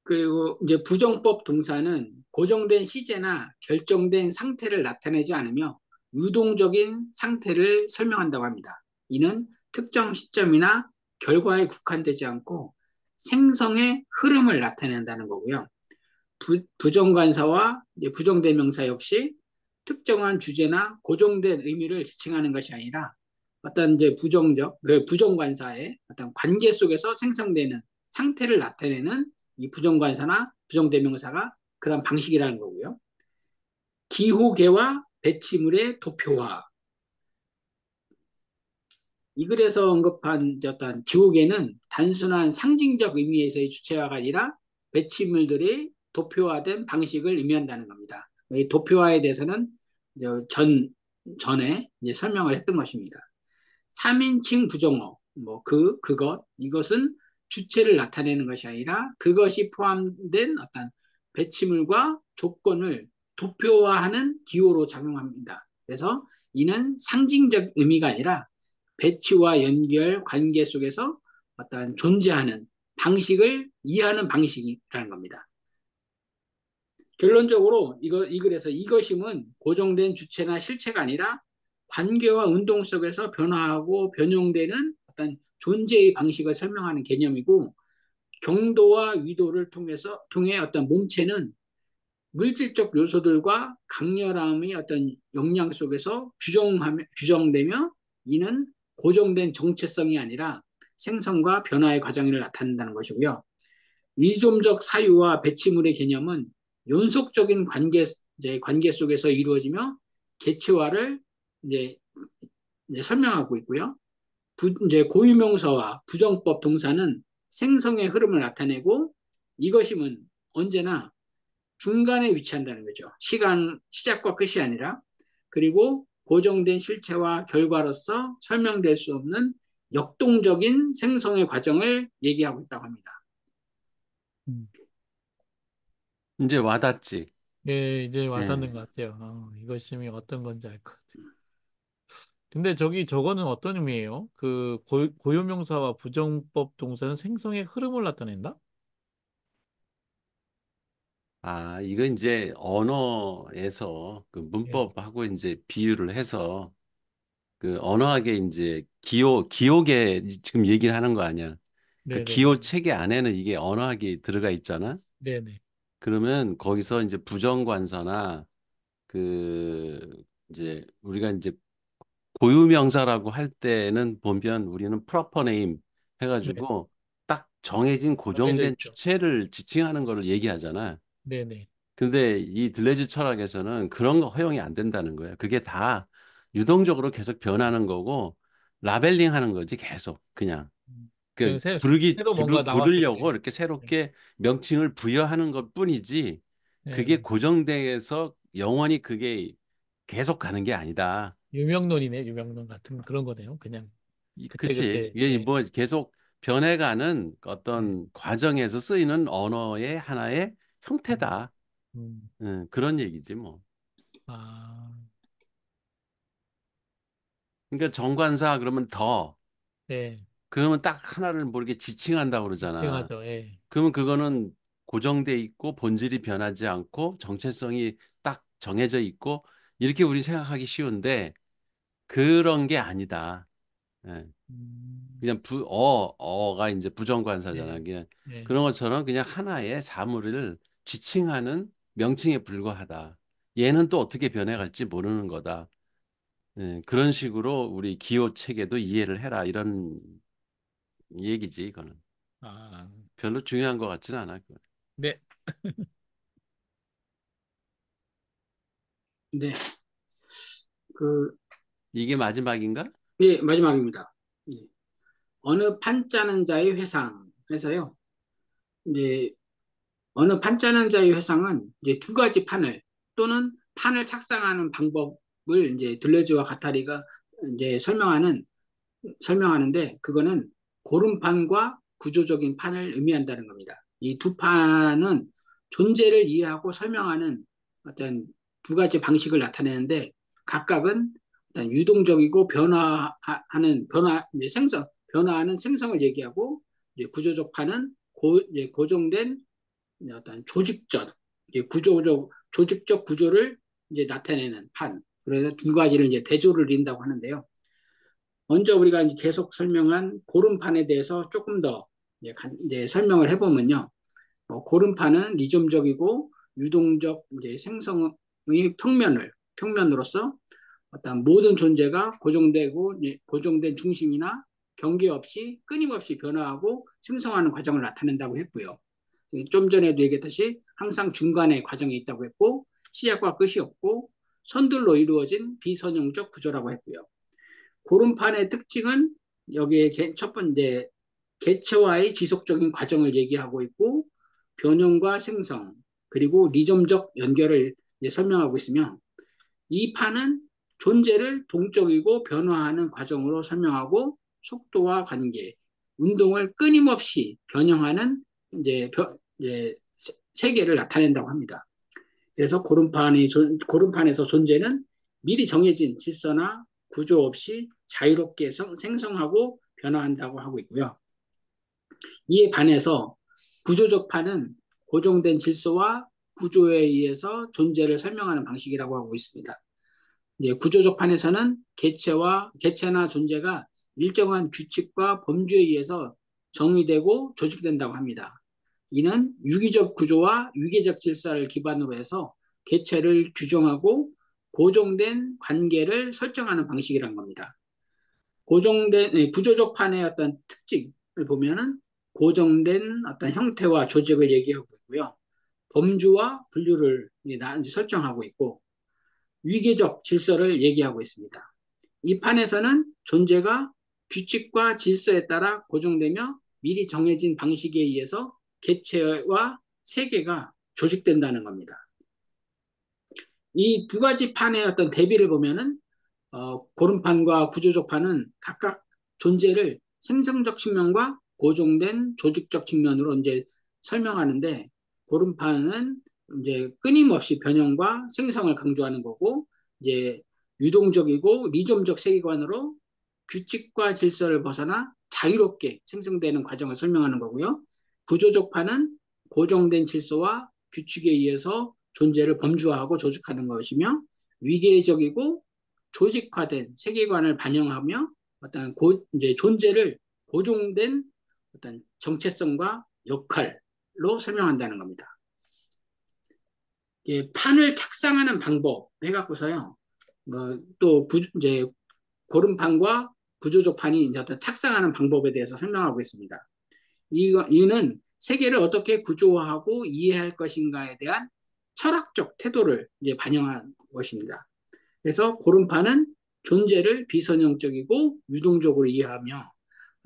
그리고 이제 부정법 동사는 고정된 시제나 결정된 상태를 나타내지 않으며 유동적인 상태를 설명한다고 합니다. 이는 특정 시점이나 결과에 국한되지 않고 생성의 흐름을 나타낸다는 거고요. 부정관사와 부정대명사 역시 특정한 주제나 고정된 의미를 지칭하는 것이 아니라 어떤 이제 부정관사의 어떤 관계 속에서 생성되는 상태를 나타내는 이 부정관사나 부정대명사가 그런 방식이라는 거고요. 기호계와 배치물의 도표화. 이 글에서 언급한 어떤 기호계는 단순한 상징적 의미에서의 주체화가 아니라 배치물들이 도표화된 방식을 의미한다는 겁니다. 이 도표화에 대해서는 전에 이제 설명을 했던 것입니다. 3인칭 부정어, 이것은 주체를 나타내는 것이 아니라 그것이 포함된 어떤 배치물과 조건을 도표화하는 기호로 작용합니다. 그래서 이는 상징적 의미가 아니라 배치와 연결 관계 속에서 어떤 존재하는 방식을 이해하는 방식이라는 겁니다. 결론적으로 이 글에서 이것임은 고정된 주체나 실체가 아니라 관계와 운동 속에서 변화하고 변형되는 어떤 존재의 방식을 설명하는 개념이고 경도와 위도를 통해 어떤 몸체는 물질적 요소들과 강렬함의 어떤 역량 속에서 규정되며 이는 고정된 정체성이 아니라 생성과 변화의 과정을 나타낸다는 것이고요. 위존적 사유와 배치물의 개념은 연속적인 관계 속에서 이루어지며 개체화를 이제, 설명하고 있고요. 이제 고유명사와 부정법 동사는 생성의 흐름을 나타내고 이것임은 언제나 중간에 위치한다는 거죠. 시작과 끝이 아니라 그리고 고정된 실체와 결과로서 설명될 수 없는 역동적인 생성의 과정을 얘기하고 있다고 합니다. 음. 이제 와닿지. 예, 이제 와닿는 예. 것 같아요. 이것이 어떤 건지 알 것 같아요. 근데 저거는 어떤 의미예요? 그 고유명사와 부정법 동사는 생성의 흐름을 나타낸다? 아, 이거 이제 언어에서 그 예, 문법하고 이제 비유를 해서 그 언어학의 이제 기억에 지금 얘기를 하는 거 아니야. 그 네네, 기호 체계 안에는 이게 언어학이 들어가 있잖아. 네네, 그러면 거기서 이제 부정관사나 그 이제 우리가 이제 고유명사라고 할 때는 보면 우리는 proper name 네, 해가지고 딱 정해진 정해져 고정된 있죠. 주체를 지칭하는 거를 얘기하잖아. 네네, 근데 이 들레즈 철학에서는 그런 거 허용이 안 된다는 거예요. 그게 다 유동적으로 계속 변하는 거고 라벨링 하는 거지 계속 그냥. 그냥 부르기 새로 뭔가 나왔을 부르려고 때. 이렇게 새롭게 명칭을 부여하는 것뿐이지 그게 예. 고정돼서 영원히 그게 계속 가는 게 아니다. 유명론이네, 유명론 같은 그런 거네요. 그냥 그치. 그때그때. 이게 예. 뭐 계속 변해가는 예. 어떤 과정에서 쓰이는 언어의 하나의 음. 형태다. 음. 그런 얘기지 뭐. 아, 그러니까 정관사 그러면 더 네. 그러면 딱 하나를 모르게 지칭한다고 그러잖아. 지칭하죠. 예. 그러면 그거는 고정돼 있고 본질이 변하지 않고 정체성이 딱 정해져 있고 이렇게 우리 생각하기 쉬운데 그런 게 아니다. 예. 음. 그냥 어가 이제 부정관사잖아. 예. 그냥 예. 그런 것처럼 그냥 하나의 사물을 지칭하는 명칭에 불과하다. 얘는 또 어떻게 변해갈지 모르는 거다. 예, 그런 식으로 우리 기호 체계도 이해를 해라. 이런 얘기지, 이거는. 아, 별로 중요한 것 같지는 않아. 그건. 네. 네. 그, 이게 마지막인가? 예, 마지막입니다. 예. 어느 판짜는 자의 회상 해서요. 이제 어느 판짜는 자의 회상은 이제 두 가지 판을 또는 판을 착상하는 방법을 이제 들레즈와 가타리가 이제 설명하는데 그거는 고름판과 구조적인 판을 의미한다는 겁니다. 이 두 판은 존재를 이해하고 설명하는 어떤 두 가지 방식을 나타내는데 각각은 어떤 유동적이고 변화하는 생성을 얘기하고 이제 구조적 판은 이제 고정된 어떤 조직적 구조를 이제 나타내는 판. 그래서 두 가지를 이제 대조를 이룬다고 하는데요. 먼저 우리가 이제 계속 설명한 고름판에 대해서 조금 더 이제 설명을 해보면요. 고름판은 리점적이고 유동적 이제 생성의 평면으로서 어떤 모든 존재가 고정된 중심이나 경계 없이 끊임없이 변화하고 생성하는 과정을 나타낸다고 했고요. 좀 전에도 얘기했듯이 항상 중간에 과정이 있다고 했고 시작과 끝이 없고 선들로 이루어진 비선형적 구조라고 했고요. 고름판의 특징은 여기에 첫 번째 개체와의 지속적인 과정을 얘기하고 있고 변형과 생성 그리고 리점적 연결을 설명하고 있으며 이 판은 존재를 동적이고 변화하는 과정으로 설명하고 속도와 관계, 운동을 끊임없이 변형하는 이제 세계를 나타낸다고 합니다. 그래서 고름판에서 존재는 미리 정해진 질서나 구조 없이 자유롭게 생성하고 변화한다고 하고 있고요. 이에 반해서 구조적 판은 고정된 질서와 구조에 의해서 존재를 설명하는 방식이라고 하고 있습니다. 구조적 판에서는 개체나 존재가 일정한 규칙과 범주에 의해서 정의되고 조직된다고 합니다. 이는 유기적 구조와 유기적 질서를 기반으로 해서 개체를 규정하고 고정된 관계를 설정하는 방식이란 겁니다. 구조적 판의 어떤 특징을 보면은 고정된 어떤 형태와 조직을 얘기하고 있고요. 범주와 분류를 설정하고 있고 위계적 질서를 얘기하고 있습니다. 이 판에서는 존재가 규칙과 질서에 따라 고정되며 미리 정해진 방식에 의해서 개체와 세계가 조직된다는 겁니다. 이 두 가지 판의 어떤 대비를 보면은 고름판과 구조적 판은 각각 존재를 생성적 측면과 고정된 조직적 측면으로 이제 설명하는데 고름판은 이제 끊임없이 변형과 생성을 강조하는 거고 이제 유동적이고 리점적 세계관으로 규칙과 질서를 벗어나 자유롭게 생성되는 과정을 설명하는 거고요. 구조적 판은 고정된 질서와 규칙에 의해서 존재를 범주화하고 조직하는 것이며 위계적이고 조직화된 세계관을 반영하며 이제 존재를 고정된 어떤 정체성과 역할로 설명한다는 겁니다. 판을 착상하는 방법 해갖고서요. 또 이제 고름판과 구조적 판이 이제 어떤 착상하는 방법에 대해서 설명하고 있습니다. 이는 세계를 어떻게 구조화하고 이해할 것인가에 대한 철학적 태도를 이제 반영한 것입니다. 그래서 고름판은 존재를 비선형적이고 유동적으로 이해하며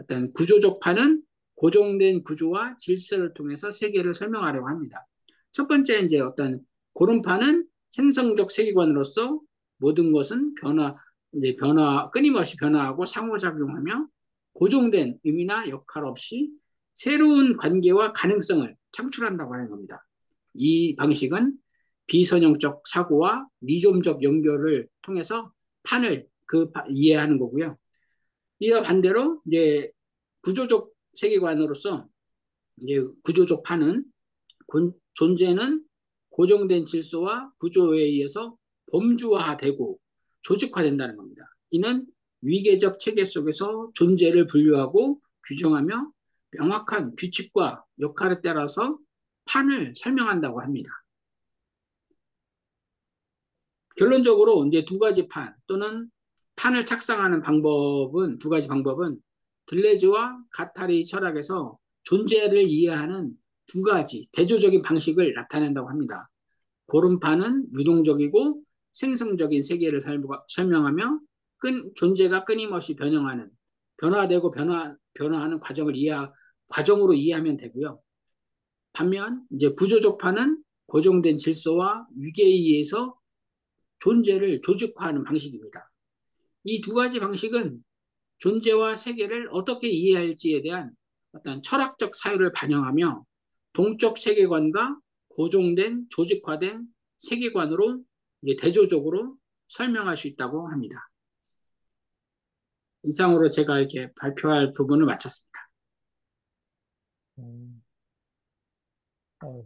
어떤 구조적 판은 고정된 구조와 질서를 통해서 세계를 설명하려고 합니다. 첫 번째 이제 어떤 고름판은 생성적 세계관으로서 모든 것은 끊임없이 변화하고 상호작용하며 고정된 의미나 역할 없이 새로운 관계와 가능성을 창출한다고 하는 겁니다. 이 방식은 비선형적 사고와 리좀적 연결을 통해서 판을 이해하는 거고요. 이와 반대로 이제 구조적 세계관으로서 이제 구조적 판은 존재는 고정된 질서와 구조에 의해서 범주화되고 조직화된다는 겁니다. 이는 위계적 체계 속에서 존재를 분류하고 규정하며 명확한 규칙과 역할에 따라서 판을 설명한다고 합니다. 결론적으로 이제 두 가지 판 또는 판을 착상하는 방법은 두 가지 방법은 들레즈와 가타리 철학에서 존재를 이해하는 두 가지 대조적인 방식을 나타낸다고 합니다. 고름판은 유동적이고 생성적인 세계를 설명하며 존재가 끊임없이 변화되고 변화하는 과정으로 이해하면 되고요. 반면 이제 구조적 판은 고정된 질서와 위계에 의해서 존재를 조직화하는 방식입니다. 이 두 가지 방식은 존재와 세계를 어떻게 이해할지에 대한 어떤 철학적 사유를 반영하며 동적 세계관과 고정된 조직화된 세계관으로 대조적으로 설명할 수 있다고 합니다. 이상으로 제가 이렇게 발표할 부분을 마쳤습니다.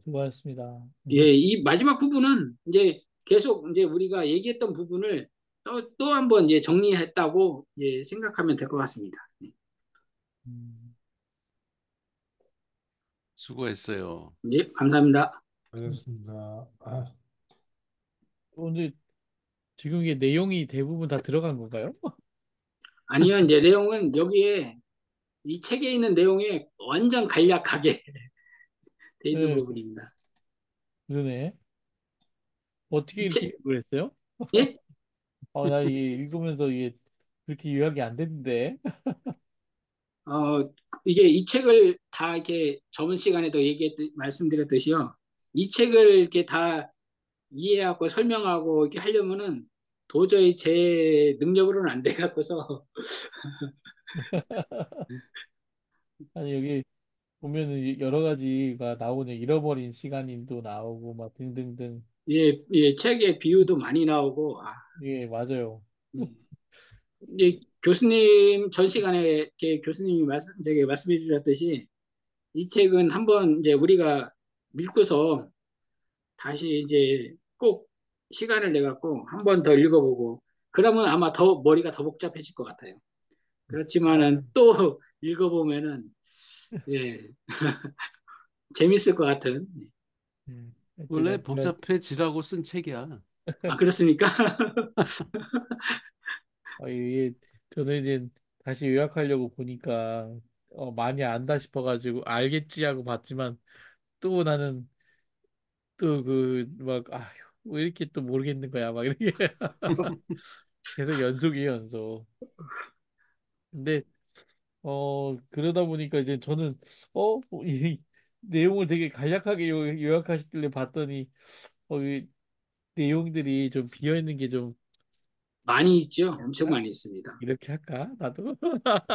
수고하셨습니다. 예, 이 마지막 부분은 이제 계속 이제 우리가 얘기했던 부분을 또 한번 이제 정리했다고 이제 생각하면 될 것 같습니다. 음, 수고했어요. 예, 감사합니다. 알겠습니다. 근데 지금 이게 내용이 대부분 다 들어간 건가요? 아니요, 이제 내용은 여기에 이 책에 있는 내용에 완전 간략하게 돼 있는 네, 부분입니다. 그러네. 어떻게 이 이렇게 책, 그랬어요? 예? 나 이게 읽으면서 이게 그렇게 요약이 안 됐는데. 이게 이 책을 다 이렇게 저번 시간에도 말씀드렸듯이요. 이 책을 이렇게 다 이해하고 설명하고 이렇게 하려면은 도저히 제 능력으로는 안 돼 갖고서 아니, 여기 보면은 여러 가지가 나오네. 잃어버린 시간인도 나오고, 막 등등등. 예, 예, 책에 비유도 많이 나오고 예, 맞아요. 예. 이제 교수님 전 시간에 이렇게 교수님이 저기 말씀해 주셨듯이 이 책은 한번 이제 우리가 읽고서 다시 이제 꼭 시간을 내 갖고 한 번 더 읽어보고 그러면 아마 더 머리가 더 복잡해질 것 같아요. 아, 그렇지만은 또 읽어보면은 예 재밌을 것 같은 원래 제가 복잡해지라고 쓴 책이야. 그렇습니까? 이게 저는 이제 다시 요약하려고 보니까 많이 안다 싶어가지고 알겠지 하고 봤지만 또 나는 또 그 막 아휴 왜 이렇게 또 모르겠는 거야 막 이렇게 계속 연속이에요 연속. 근데 그러다 보니까 이제 저는 이 내용을 되게 간략하게 요약하시길래 봤더니 이 내용들이 좀 비어 있는 게 좀 많이 있죠. 엄청 많이 있습니다. 이렇게 할까 나도.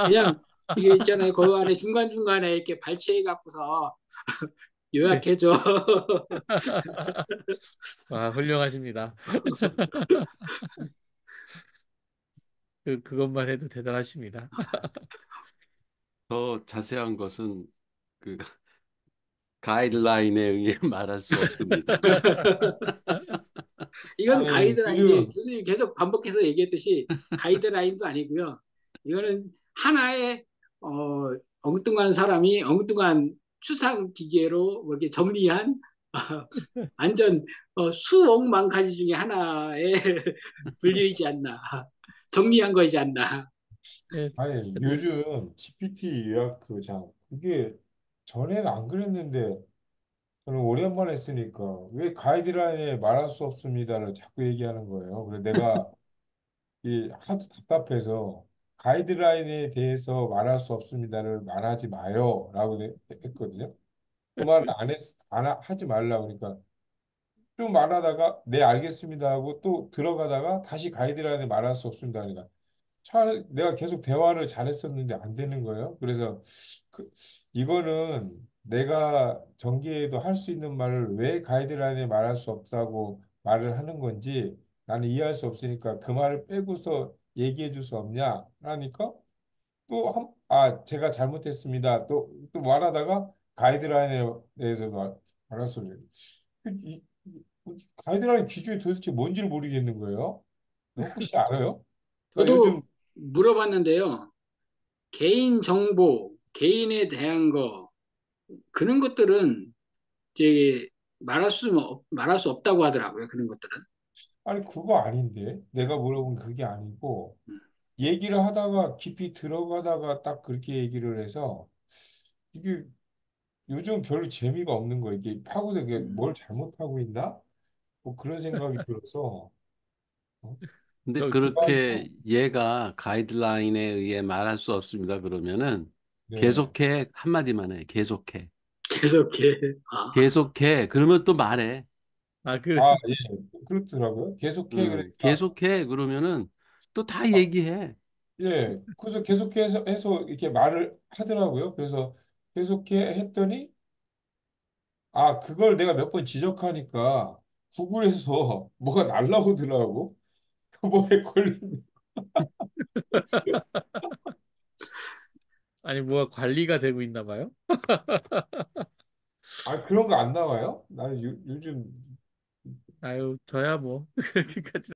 그냥 이게 있잖아요. 그 안에 중간중간에 이렇게 발췌해 갖고서 네. 요약해줘. 와, 훌륭하십니다. 그것만 해도 대단하십니다. 더 자세한 것은 그 가이드라인에 의해 말할 수 없습니다. 이건 아니, 가이드라인, 이제 요즘, 교수님 계속 반복해서 얘기했듯이 가이드라인도 아니고요. 이거는 하나의, 엉뚱한 사람이 엉뚱한 추상 기계로 뭐 이렇게 정리한, 완전, 수억만 가지 중에 하나의 분류이지 않나. 정리한 거이지 않나. 예, 아니, 요즘 GPT 요약 그게 전에는 안 그랬는데, 저는 오랜만에 쓰니까, 왜 가이드라인에 말할 수 없습니다를 자꾸 얘기하는 거예요. 그래서 내가 이 하도 답답해서 가이드라인에 대해서 말할 수 없습니다를 말하지 마요라고 했거든요. 그 말을 하지 말라 그러니까 좀 말하다가 네 알겠습니다 하고 또 들어가다가 다시 가이드라인에 말할 수 없습니다 그러니까 내가 계속 대화를 잘했었는데 안 되는 거예요. 그래서 그, 이거는 내가 전기에도 할 수 있는 말을 왜 가이드라인에 말할 수 없다고 말을 하는 건지 나는 이해할 수 없으니까 그 말을 빼고서 얘기해 줄 수 없냐? 하니까 제가 잘못했습니다. 또 말하다가 가이드라인에 대해서 말할 수 없는 가이드라인 기준이 도대체 뭔지를 모르겠는 거예요. 혹시 알아요? 그러니까 요즘 저도 물어봤는데요. 개인 정보, 개인에 대한 거, 그런 것들은 이제 말할 수 없다고 하더라고요. 그런 것들은. 아니 그거 아닌데 내가 물어본 그게 아니고 음. 얘기를 하다가 깊이 들어가다가 딱 그렇게 얘기를 해서 이게 요즘 별로 재미가 없는 거예요. 이게 파고서 이게 뭘 잘못하고 있나? 뭐 그런 생각이 들어서 어? 근데 그래가지고 그렇게 얘가 가이드라인에 의해 말할 수 없습니다. 그러면은 네. 계속해 한마디만 해. 계속해. 계속해. 계속해. 그러면 또 말해. 아, 그, 아, 예. 그렇더라고요. 계속해 그러니까 계속해. 그러면은 또 다 아, 얘기해. 예. 그래서 계속해서 이렇게 말을 하더라고요. 그래서 계속해 했더니 그걸 내가 몇 번 지적하니까 구글에서 뭐가 날라오더라고. 뭐에 걸린. 아니, 뭐가 관리가 되고 있나 봐요? 그런 거 안 나와요? 나는 요즘 아유, 저야 뭐. 그렇게까지.